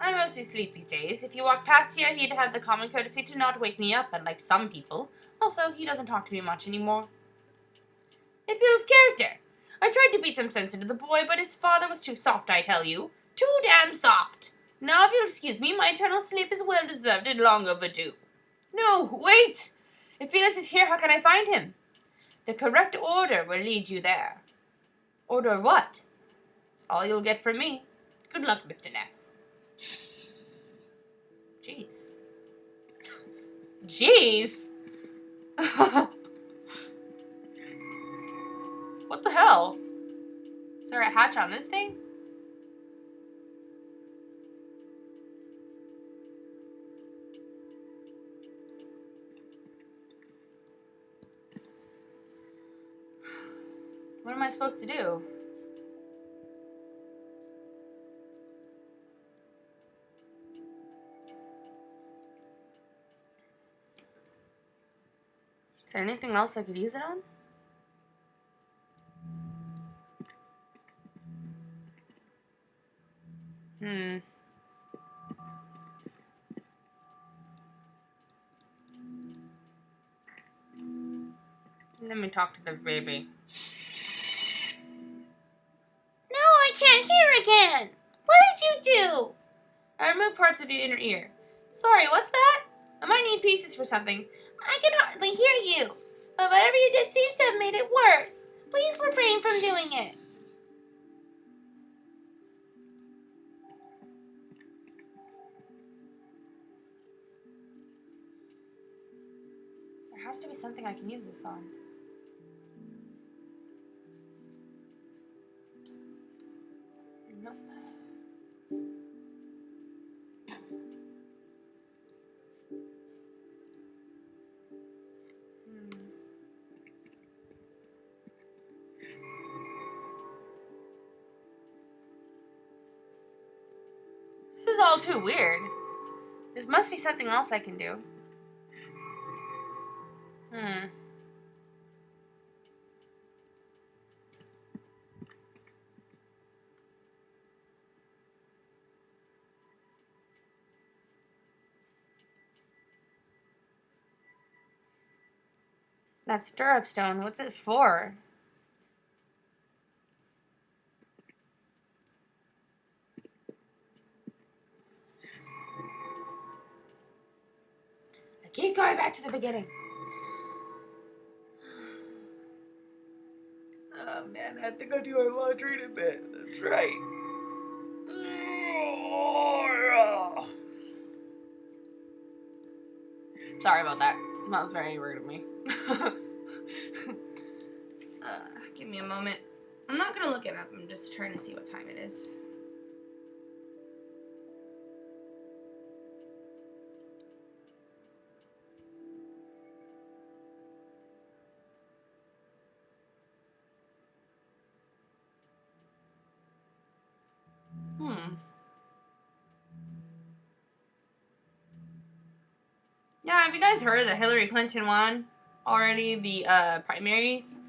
I mostly sleep these days. If you walk past here, he'd have the common courtesy to not wake me up, unlike some people. Also, he doesn't talk to me much anymore. It builds character. I tried to beat some sense into the boy, but his father was too soft, I tell you. Too damn soft. Now, if you'll excuse me, my eternal sleep is well deserved and long overdue. No, wait! If Felix is here, how can I find him? The correct order will lead you there. Order of what? It's all you'll get from me. Good luck, Mr. Neff. Jeez. Jeez? What the hell? Is there a hatch on this thing? What am I supposed to do? Is there anything else I could use it on? Let me talk to the baby. No, I can't hear again! What did you do? I removed parts of your inner ear. Sorry, what's that? I might need pieces for something. I can hardly hear you. But whatever you did seems to have made it worse. Please refrain from doing it. There has to be something I can use this on. Nope. This is all too weird. There must be something else I can do. That stirrup stone, what's it for? I keep going back to the beginning. Oh man, I have to go do my laundry in a bit. That's right. Sorry about that. That was very rude of me. Give me a moment. I'm not gonna look it up. I'm just trying to see what time it is. Yeah, have you guys heard that Hillary Clinton won already the primaries?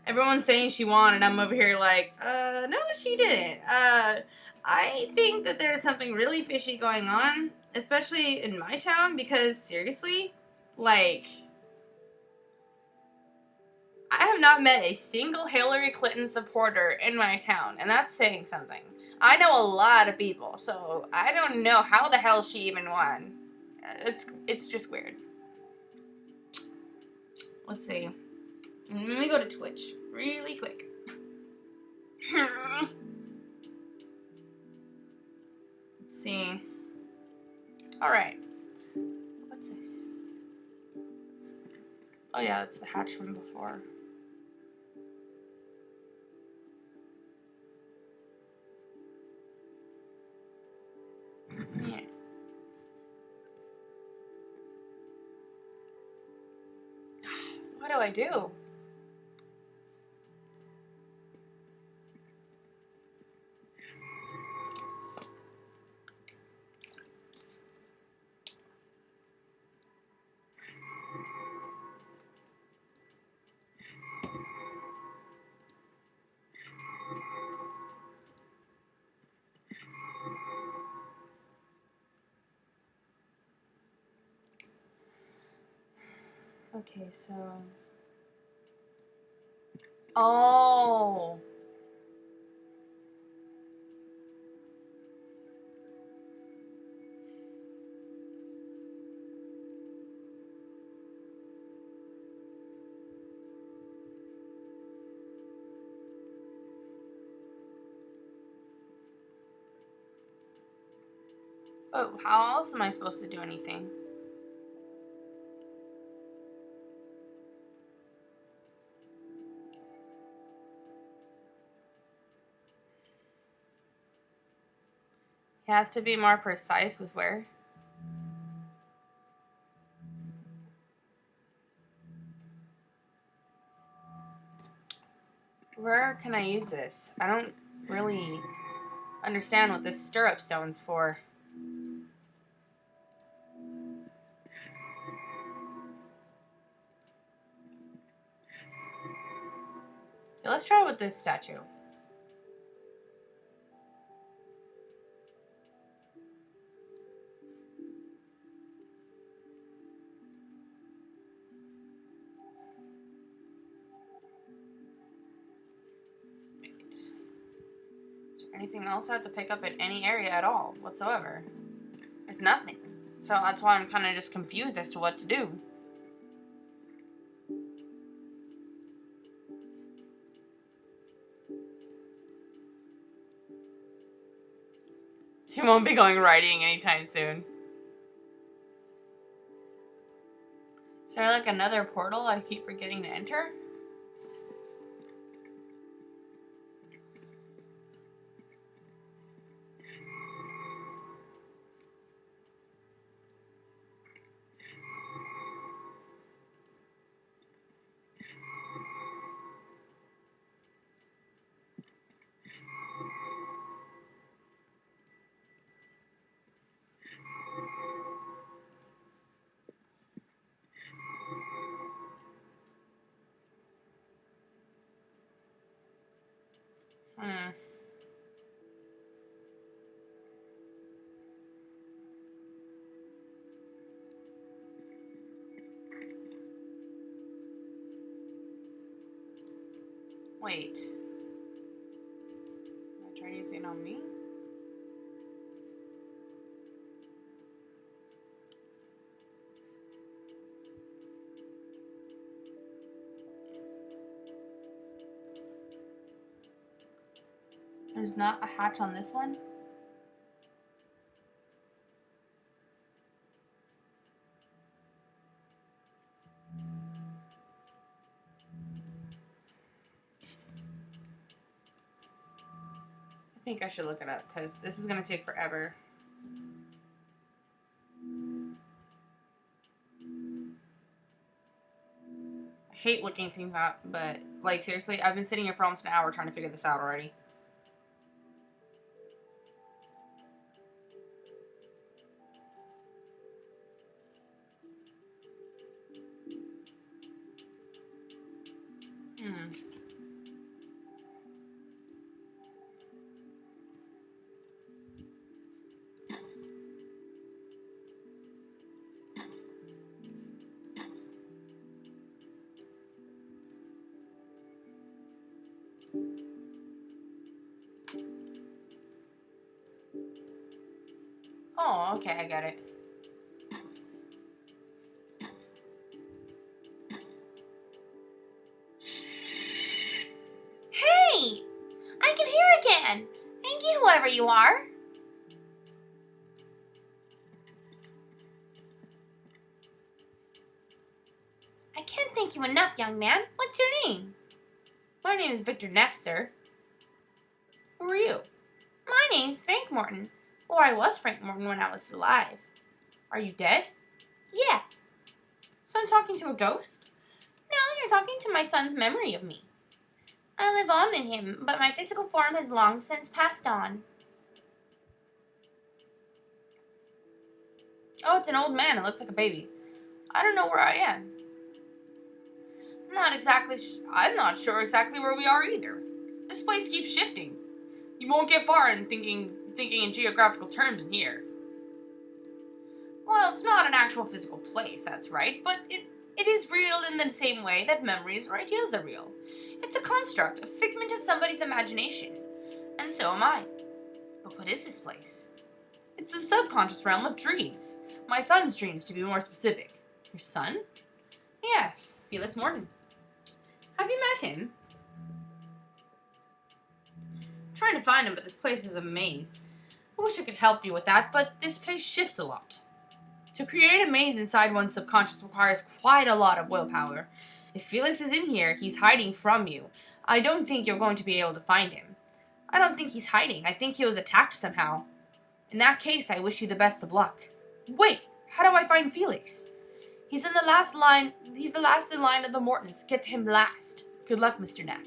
Everyone's saying she won, and I'm over here like, no, she didn't. I think that there's something really fishy going on, especially in my town, because seriously, like, I have not met a single Hillary Clinton supporter in my town, and that's saying something. I know a lot of people, so I don't know how the hell she even won. It's just weird. Let's see. Let me go to Twitch really quick. Let's see. Alright. What's this? Oh yeah, that's the hatch from before. Yeah. What do I do? Okay, so... Oh! But how else am I supposed to do anything? He has to be more precise with where. Where can I use this? I don't really understand what this stirrup stone's for. Okay, let's try with this statue. Anything else I have to pick up in any area at all whatsoever? There's nothing. So that's why I'm kind of just confused as to what to do. He won't be going riding anytime soon. Is there like another portal I keep forgetting to enter? Hmm. Wait. I try using it on me? There's not a hatch on this one? I think I should look it up because this is going to take forever. I hate looking things up, but like seriously, I've been sitting here for almost an hour trying to figure this out already. Hmm. Oh, okay, I get it. Hey! I can hear again! Thank you, whoever you are! I can't thank you enough, young man. What's your name? My name is Victor Neff, sir. Who are you? My name's Frank Morton. Or I was Frank Morton when I was alive. Are you dead? Yes. So I'm talking to a ghost? No, you're talking to my son's memory of me. I live on in him, but my physical form has long since passed on. Oh, it's an old man. It looks like a baby. I don't know where I am. I'm not sure exactly where we are either. This place keeps shifting. You won't get far in thinking in geographical terms in here. Well, it's not an actual physical place, that's right, but it is real in the same way that memories or ideas are real. It's a construct, a figment of somebody's imagination. And so am I. But what is this place? It's the subconscious realm of dreams. My son's dreams, to be more specific. Your son? Yes, Felix Morton. Have you met him? I'm trying to find him, but this place is a maze. I wish I could help you with that, but this place shifts a lot. To create a maze inside one's subconscious requires quite a lot of willpower. If Felix is in here, he's hiding from you. I don't think you're going to be able to find him. I don't think he's hiding. I think he was attacked somehow. In that case, I wish you the best of luck. Wait, how do I find Felix? He's the last in line of the Mortons. Get to him last. Good luck, Mr. Neff.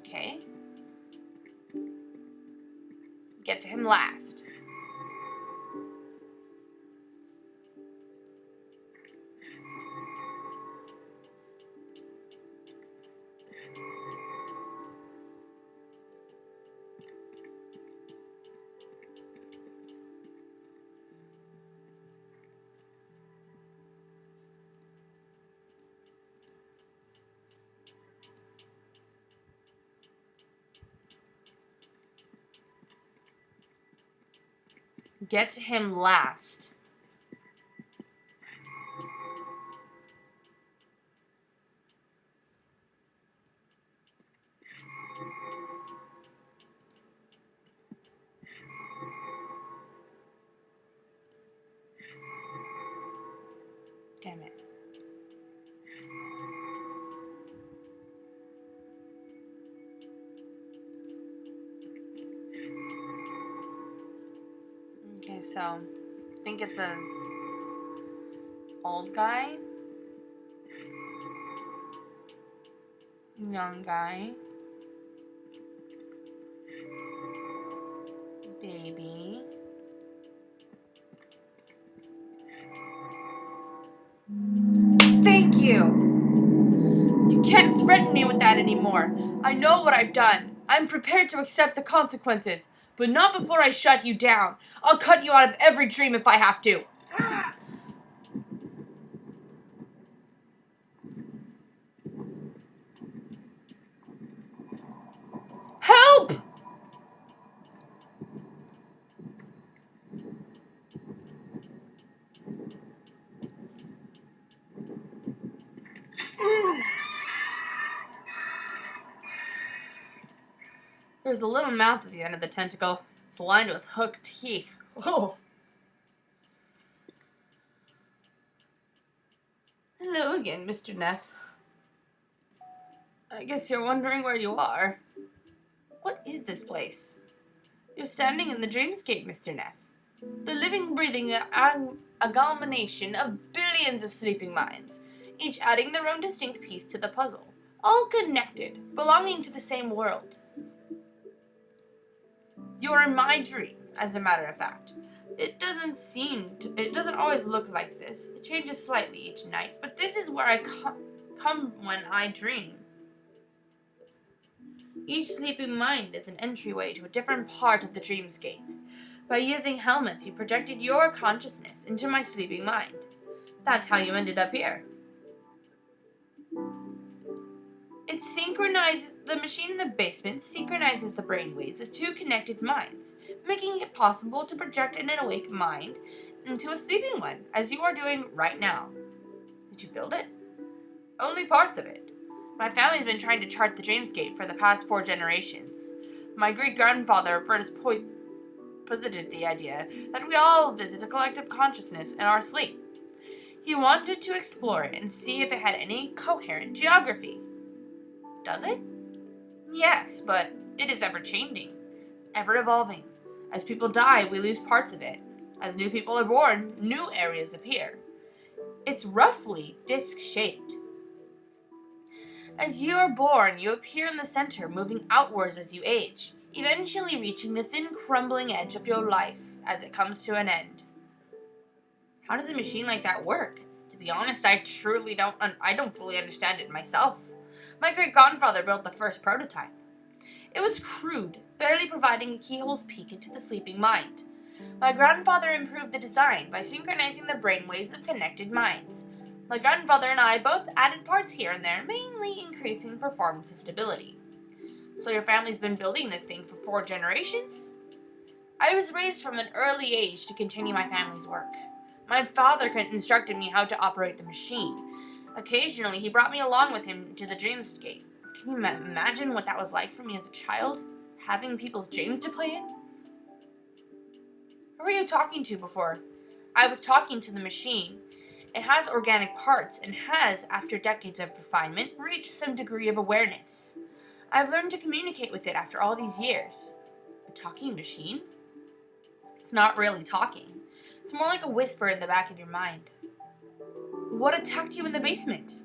Okay. Get to him last. Get to him last. Damn it. Okay, so I think it's a old guy, young guy, baby. Thank you! You can't threaten me with that anymore. I know what I've done. I'm prepared to accept the consequences, but not before I shut you down. I'll cut you out of every dream if I have to. Help! There's a little mouth at the end of the tentacle. It's lined with hooked teeth. Oh. Hello again, Mr. Neff. I guess you're wondering where you are. What is this place? You're standing in the dreamscape, Mr. Neff. The living, breathing amalgamation of billions of sleeping minds, each adding their own distinct piece to the puzzle, all connected, belonging to the same world. You're in my dream, as a matter of fact. It doesn't always look like this. It changes slightly each night, but this is where I come when I dream. Each sleeping mind is an entryway to a different part of the dreamscape. By using helmets, you projected your consciousness into my sleeping mind. That's how you ended up here. The machine in the basement synchronizes the brainwaves of two connected minds, making it possible to project an awake mind into a sleeping one, as you are doing right now. Did you build it? Only parts of it. My family's been trying to chart the dreamscape for the past 4 generations. My great-grandfather first posited the idea that we all visit a collective consciousness in our sleep. He wanted to explore it and see if it had any coherent geography. Does it? Yes, but it is ever-changing, ever-evolving. As people die, we lose parts of it. As new people are born, new areas appear. It's roughly disc-shaped. As you are born, you appear in the center, moving outwards as you age, eventually reaching the thin, crumbling edge of your life as it comes to an end. How does a machine like that work? To be honest, I don't fully understand it myself. My great-grandfather built the first prototype. It was crude, barely providing a keyhole's peek into the sleeping mind. My grandfather improved the design by synchronizing the brainwaves of connected minds. My grandfather and I both added parts here and there, mainly increasing performance and stability. So your family's been building this thing for 4 generations? I was raised from an early age to continue my family's work. My father instructed me how to operate the machine. Occasionally, he brought me along with him to the dreamscape. Can you imagine what that was like for me as a child? Having people's dreams to play in? Who were you talking to before? I was talking to the machine. It has organic parts and has, after decades of refinement, reached some degree of awareness. I've learned to communicate with it after all these years. A talking machine? It's not really talking. It's more like a whisper in the back of your mind. What attacked you in the basement?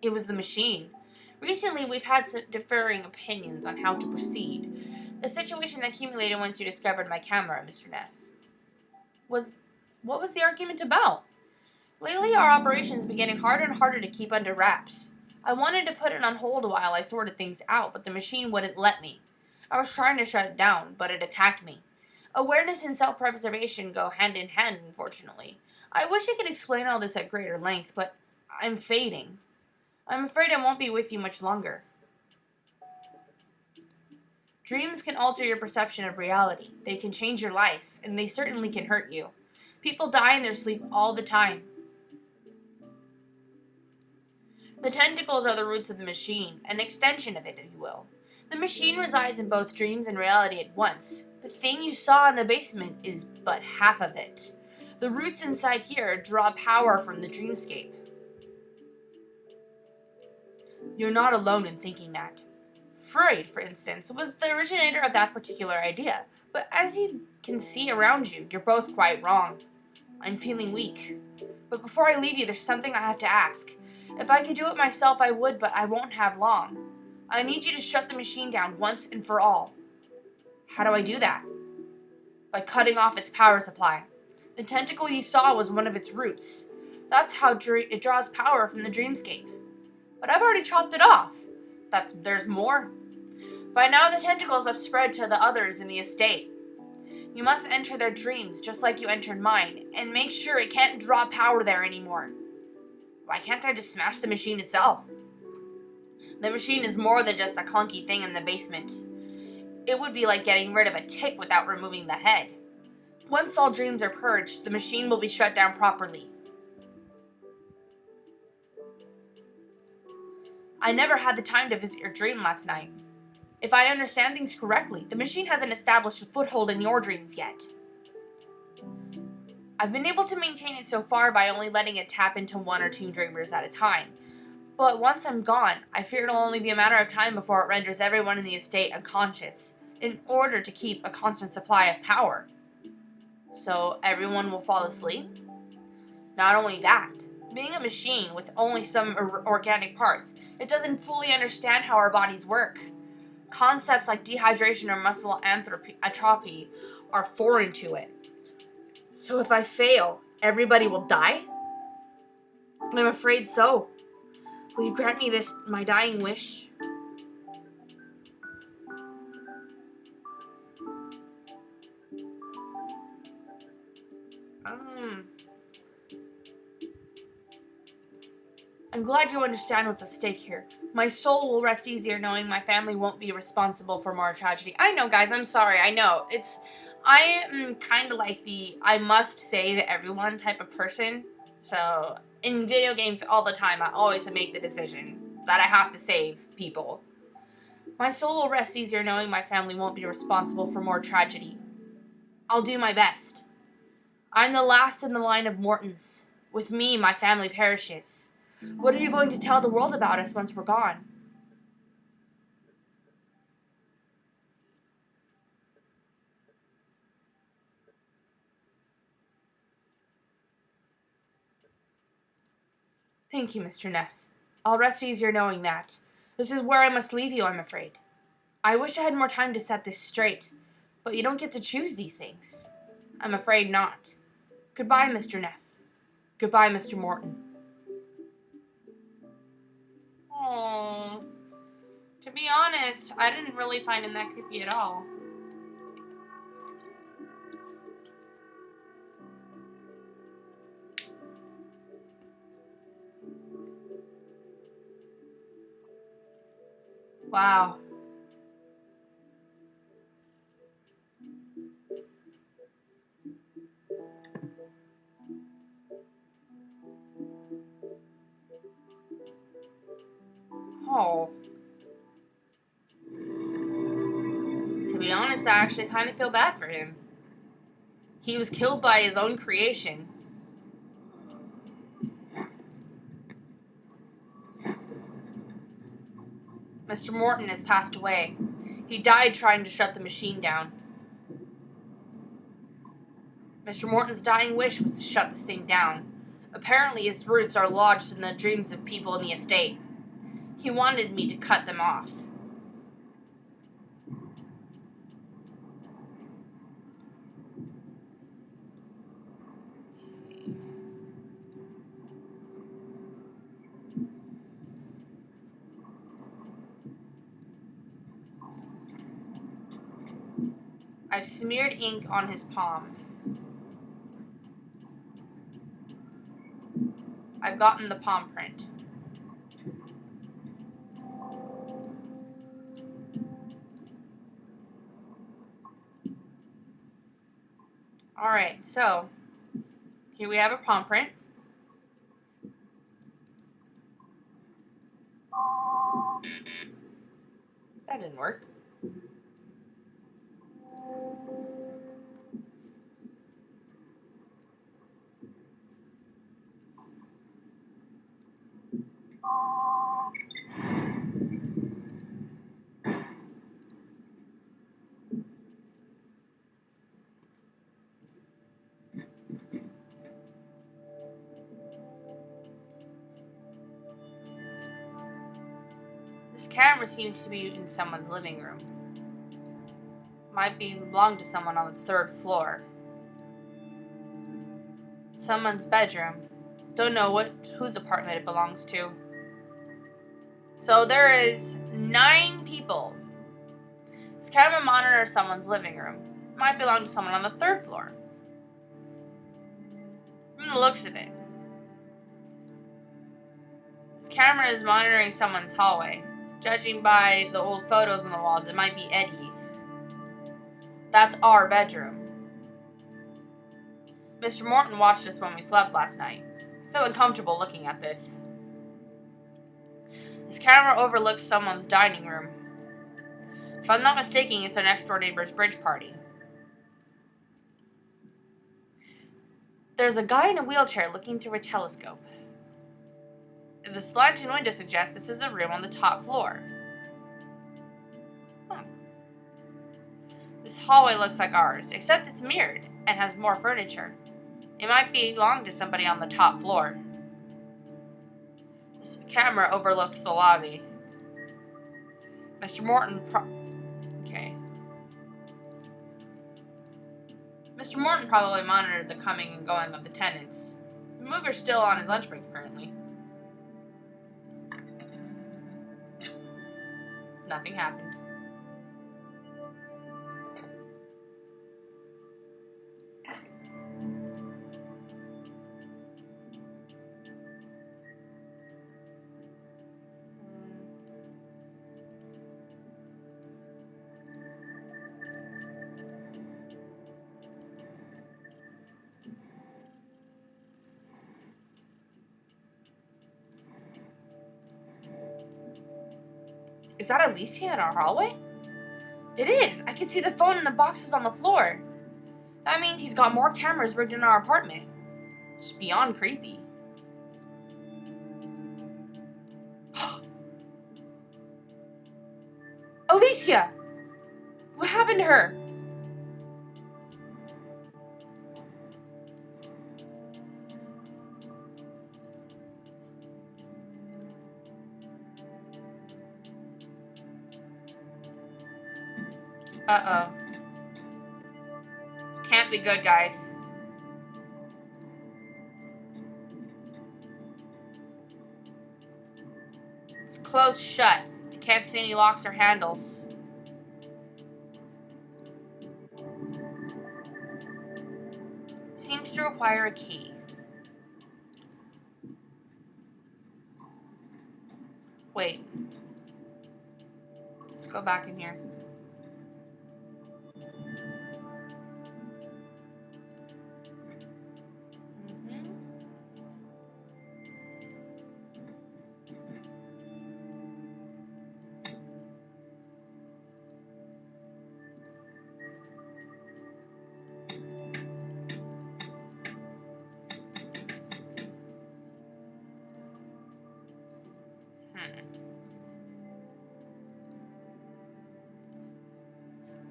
It was the machine. Recently, we've had some differing opinions on how to proceed. The situation accumulated once you discovered my camera, Mr. Neff. What was the argument about? Lately, our operations been getting harder and harder to keep under wraps. I wanted to put it on hold while I sorted things out, but the machine wouldn't let me. I was trying to shut it down, but it attacked me. Awareness and self-preservation go hand in hand, unfortunately. I wish I could explain all this at greater length, but I'm fading. I'm afraid I won't be with you much longer. Dreams can alter your perception of reality. They can change your life, and they certainly can hurt you. People die in their sleep all the time. The tentacles are the roots of the machine, an extension of it, if you will. The machine resides in both dreams and reality at once. The thing you saw in the basement is but half of it. The roots inside here draw power from the dreamscape. You're not alone in thinking that. Freud, for instance, was the originator of that particular idea, but as you can see around you, you're both quite wrong. I'm feeling weak. But before I leave you, there's something I have to ask. If I could do it myself, I would, but I won't have long. I need you to shut the machine down once and for all. How do I do that? by cutting off its power supply. The tentacle you saw was one of its roots. That's how it draws power from the dreamscape. But I've already chopped it off. There's more. By now the tentacles have spread to the others in the estate. You must enter their dreams just like you entered mine, and make sure it can't draw power there anymore. Why can't I just smash the machine itself? The machine is more than just a clunky thing in the basement. It would be like getting rid of a tick without removing the head. Once all dreams are purged, the machine will be shut down properly. I never had the time to visit your dream last night. If I understand things correctly, the machine hasn't established a foothold in your dreams yet. I've been able to maintain it so far by only letting it tap into 1 or 2 dreamers at a time. But once I'm gone, I fear it'll only be a matter of time before it renders everyone in the estate unconscious, in order to keep a constant supply of power. So everyone will fall asleep? Not only that, being a machine with only some organic parts, it doesn't fully understand how our bodies work. Concepts like dehydration or muscle atrophy are foreign to it. So if I fail, everybody will die? I'm afraid so. Will you grant me this, my dying wish? I'm glad you understand what's at stake here. My soul will rest easier knowing my family won't be responsible for more tragedy. I know, guys, I'm sorry, I know. I am kind of like the I must say to everyone type of person. So, in video games all the time, I always make the decision that I have to save people. My soul will rest easier knowing my family won't be responsible for more tragedy. I'll do my best. I'm the last in the line of Mortons. With me, my family perishes. What are you going to tell the world about us once we're gone? Thank you, Mr. Neff. I'll rest easier knowing that. This is where I must leave you, I'm afraid. I wish I had more time to set this straight, but you don't get to choose these things. I'm afraid not. Goodbye, Mr. Neff. Goodbye, Mr. Morton. Oh, to be honest, I didn't really find him that creepy at all. Wow. Oh. To be honest, I actually kind of feel bad for him. He was killed by his own creation. Mr. Morton has passed away. He died trying to shut the machine down. Mr. Morton's dying wish was to shut this thing down. Apparently its roots are lodged in the dreams of people in the estate. He wanted me to cut them off. I've smeared ink on his palm. I've gotten the palm print. Alright, so here we have a palm print. That didn't work. This camera seems to be in someone's living room. Might belong to someone on the 3rd floor. Someone's bedroom. Don't know whose apartment it belongs to. So there is 9 people. This camera monitors someone's living room. Might belong to someone on the 3rd floor. From the looks of it. This camera is monitoring someone's hallway. Judging by the old photos on the walls, it might be Eddie's. That's our bedroom. Mr. Morton watched us when we slept last night. I feel uncomfortable looking at this. This camera overlooks someone's dining room. If I'm not mistaken, it's our next door neighbor's bridge party. There's a guy in a wheelchair looking through a telescope. The slanted window suggests this is a room on the top floor. Huh. This hallway looks like ours, except it's mirrored and has more furniture. It might belong to somebody on the top floor. This camera overlooks the lobby. Mr. Morton Mr. Morton probably monitored the coming and going of the tenants. The mover's still on his lunch break, apparently. Nothing happened. Is that Alicia in our hallway? It is! I can see the phone and the boxes on the floor. That means he's got more cameras rigged in our apartment. It's beyond creepy. Alicia! What happened to her? Uh-oh. This can't be good, guys. It's closed shut. I can't see any locks or handles. Seems to require a key. Wait. Let's go back in here.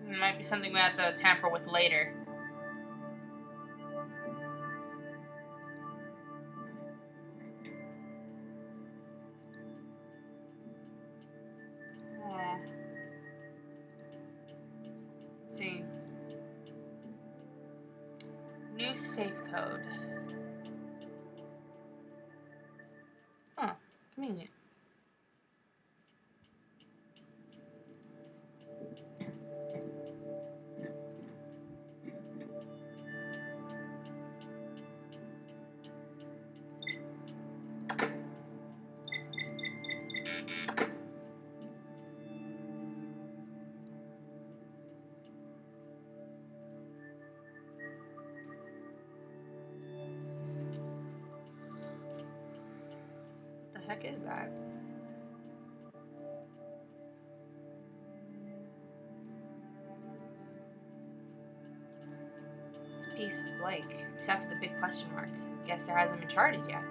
It might be something we have to tamper with later. Let's see. New safe code. Huh. Convenient. What the heck is that? Piece is blank, except for the big question mark. Guess there hasn't been charted yet.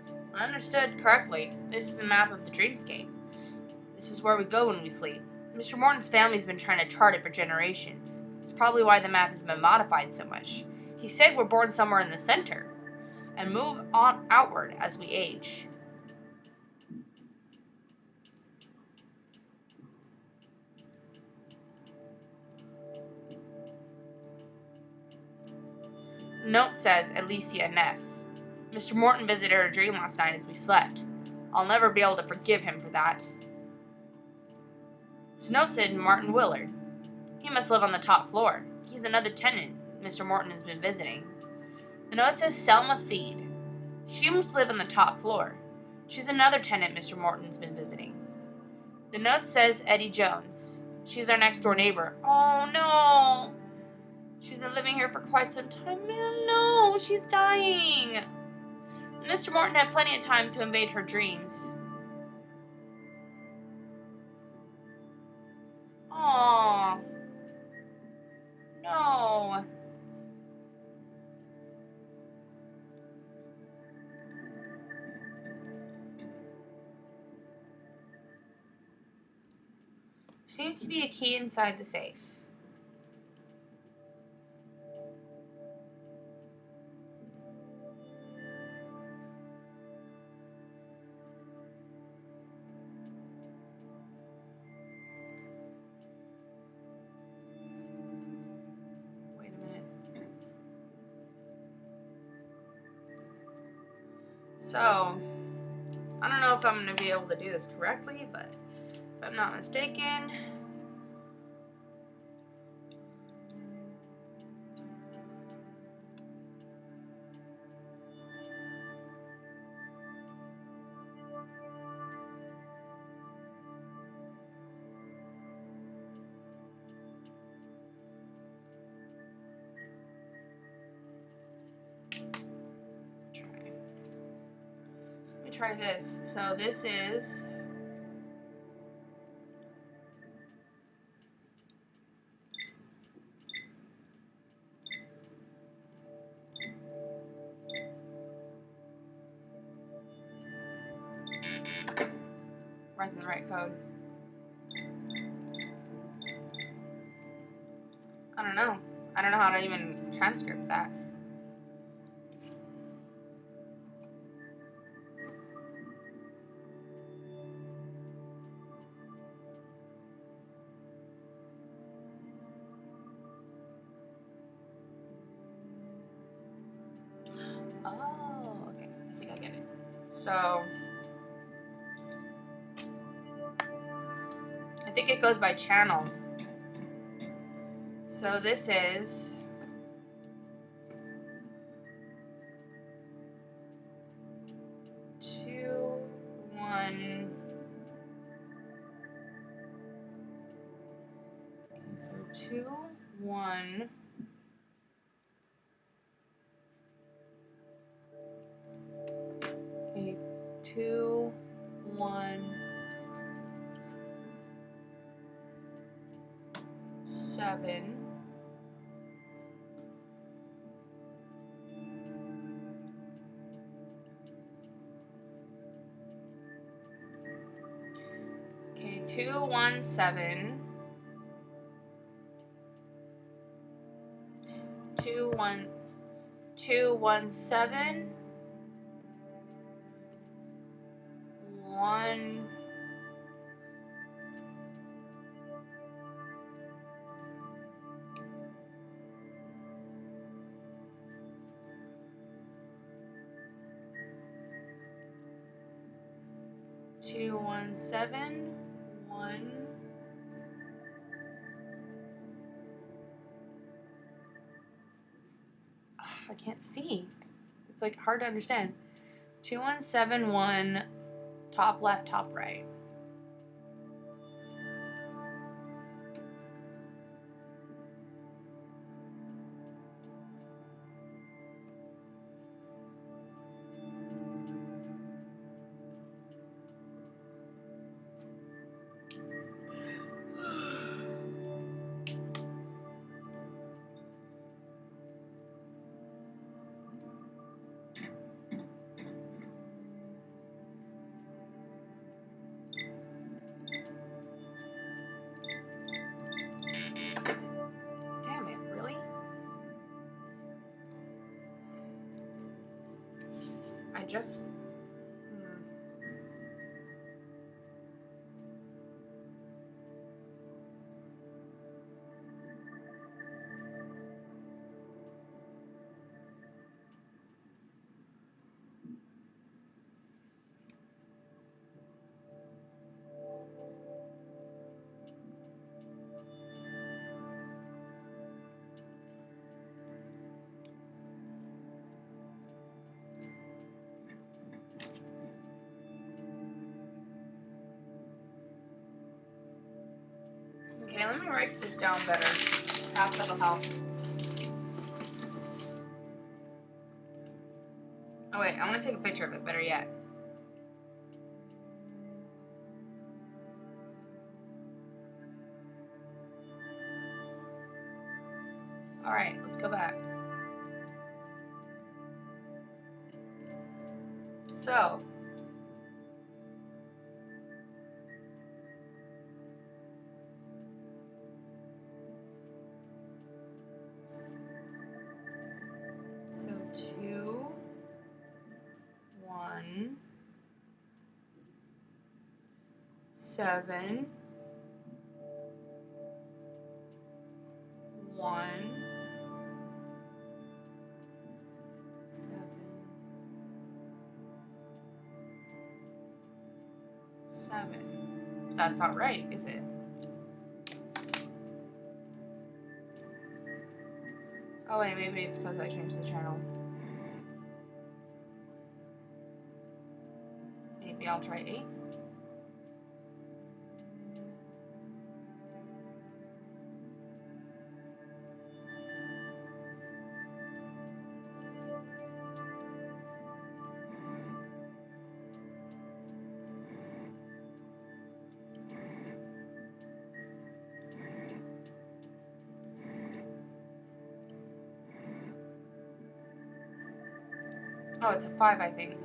If I understood correctly, this is a map of the dreamscape. This is where we go when we sleep. Mr. Morton's family's been trying to chart it for generations. It's probably why the map has been modified so much. He said we're born somewhere in the center and move on outward as we age. Note says, Alicia Neff. Mr. Morton visited her dream last night as we slept. I'll never be able to forgive him for that. This note said Martin Willard. He must live on the top floor. He's another tenant Mr. Morton has been visiting. The note says Selma Theed. She must live on the top floor. She's another tenant Mr. Morton's been visiting. The note says Eddie Jones. She's our next door neighbor. Oh no! She's been living here for quite some time. No, she's dying. Mr. Morton had plenty of time to invade her dreams. Aww. No. Seems to be a key inside the safe. Wait a minute. So, I don't know if I'm going to be able to do this correctly, but if I'm not mistaken, let me try this. So this is pressing the right code. I don't know. I don't know how to even transcript that. Oh, okay. I think I get it. So, I think it goes by channel. So this is two, one. Okay, so 2, 1. Okay, 2, 1, 7. Okay, 2, 1, 7. 2, 1, 2, 1, 7. 1. 2, 1, 7. 1. I can't see. It's like hard to understand. 2, 1, 7, 1. Top left, top right. Damn it, really? I just... Okay, let me write this down better. Perhaps that'll help. Oh wait, I want to take a picture of it, better yet. Alright, let's go back. So, two, 1, 7, 1, 7, 7. That's not right, is it? Oh wait, maybe it's because I changed the channel. Maybe I'll try 8. Oh, it's a 5, I think.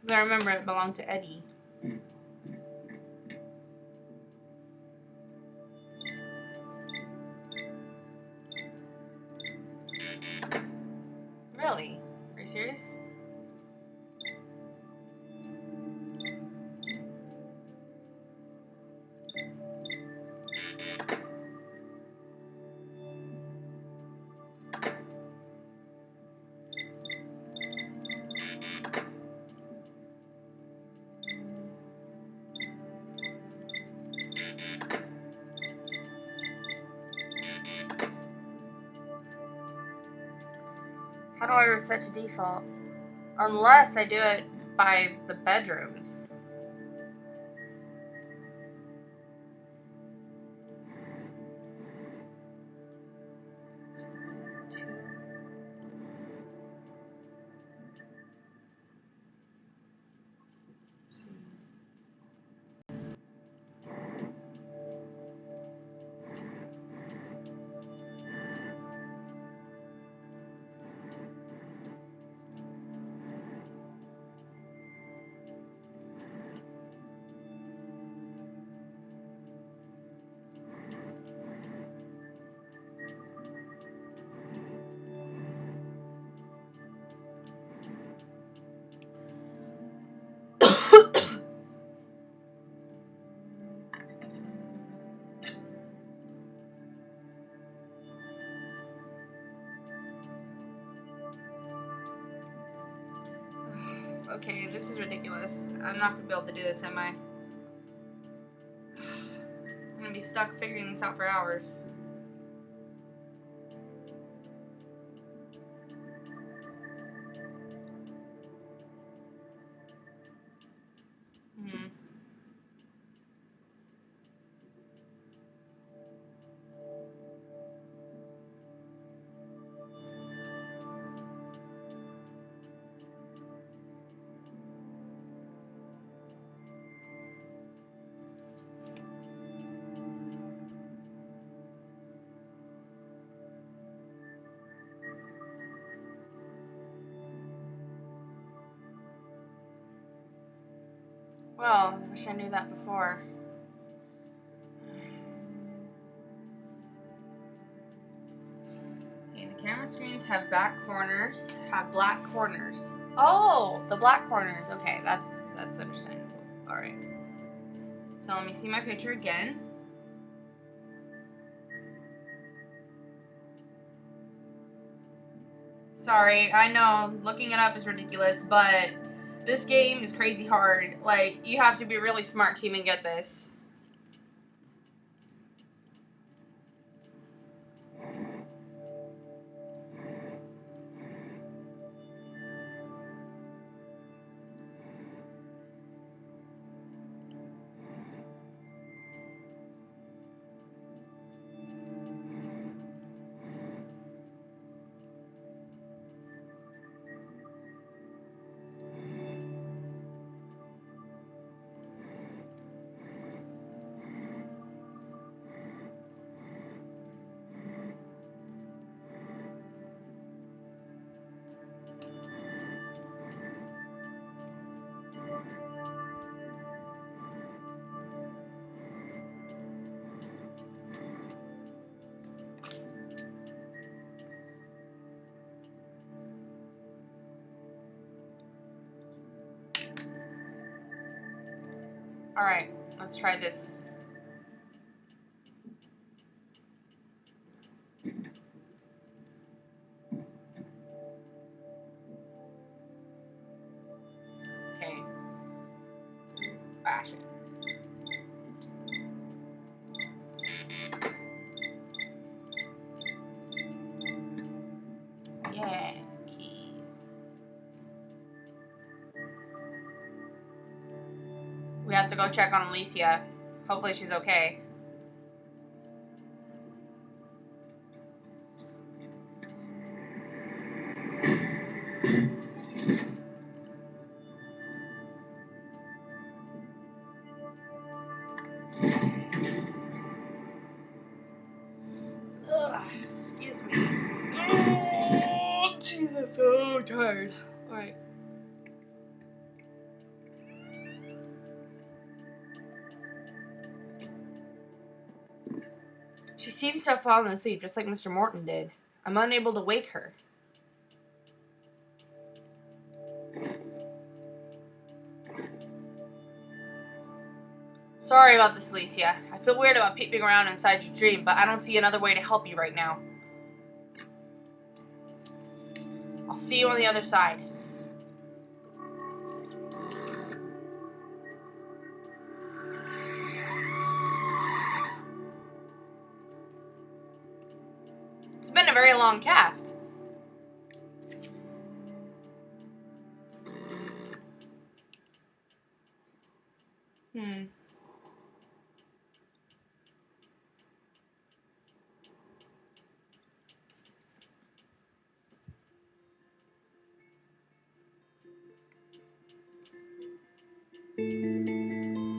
Because I remember it belonged to Eddie. Really? Are you serious? How do I reset to default? Unless I do it by the bedrooms. Okay, this is ridiculous. I'm not gonna be able to do this, am I? I'm gonna be stuck figuring this out for hours. Well, I wish I knew that before. Okay, the camera screens have black corners. Oh, the black corners. Okay, that's understandable. All right. So let me see my picture again. Sorry, I know looking it up is ridiculous, but this game is crazy hard. Like, you have to be really smart to even get this. Alright, let's try this. Okay. Bash it. Yeah, key. We have to go check on Alicia. Hopefully she's okay. Ugh, excuse me. Oh, Jesus, so tired. Alright. She seems to have fallen asleep, just like Mr. Morton did. I'm unable to wake her. Sorry about this, Alicia. I feel weird about peeping around inside your dream, but I don't see another way to help you right now. I'll see you on the other side. It's been a very long cast.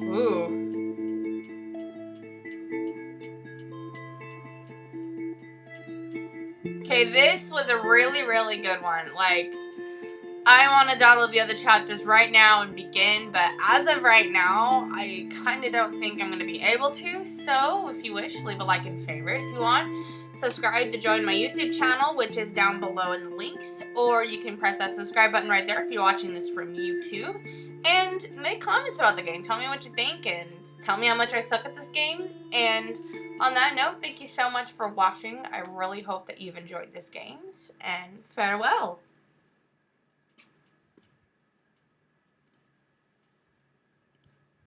Ooh. Okay, this was a really, really good one. Like, I want to download the other chapters right now and begin, but as of right now, I kind of don't think I'm going to be able to. So, if you wish, leave a like and favorite if you want. Subscribe to join my YouTube channel, which is down below in the links, or you can press that subscribe button right there if you're watching this from YouTube. And make comments about the game. Tell me what you think, and tell me how much I suck at this game. And on that note, thank you so much for watching. I really hope that you've enjoyed this games, and farewell.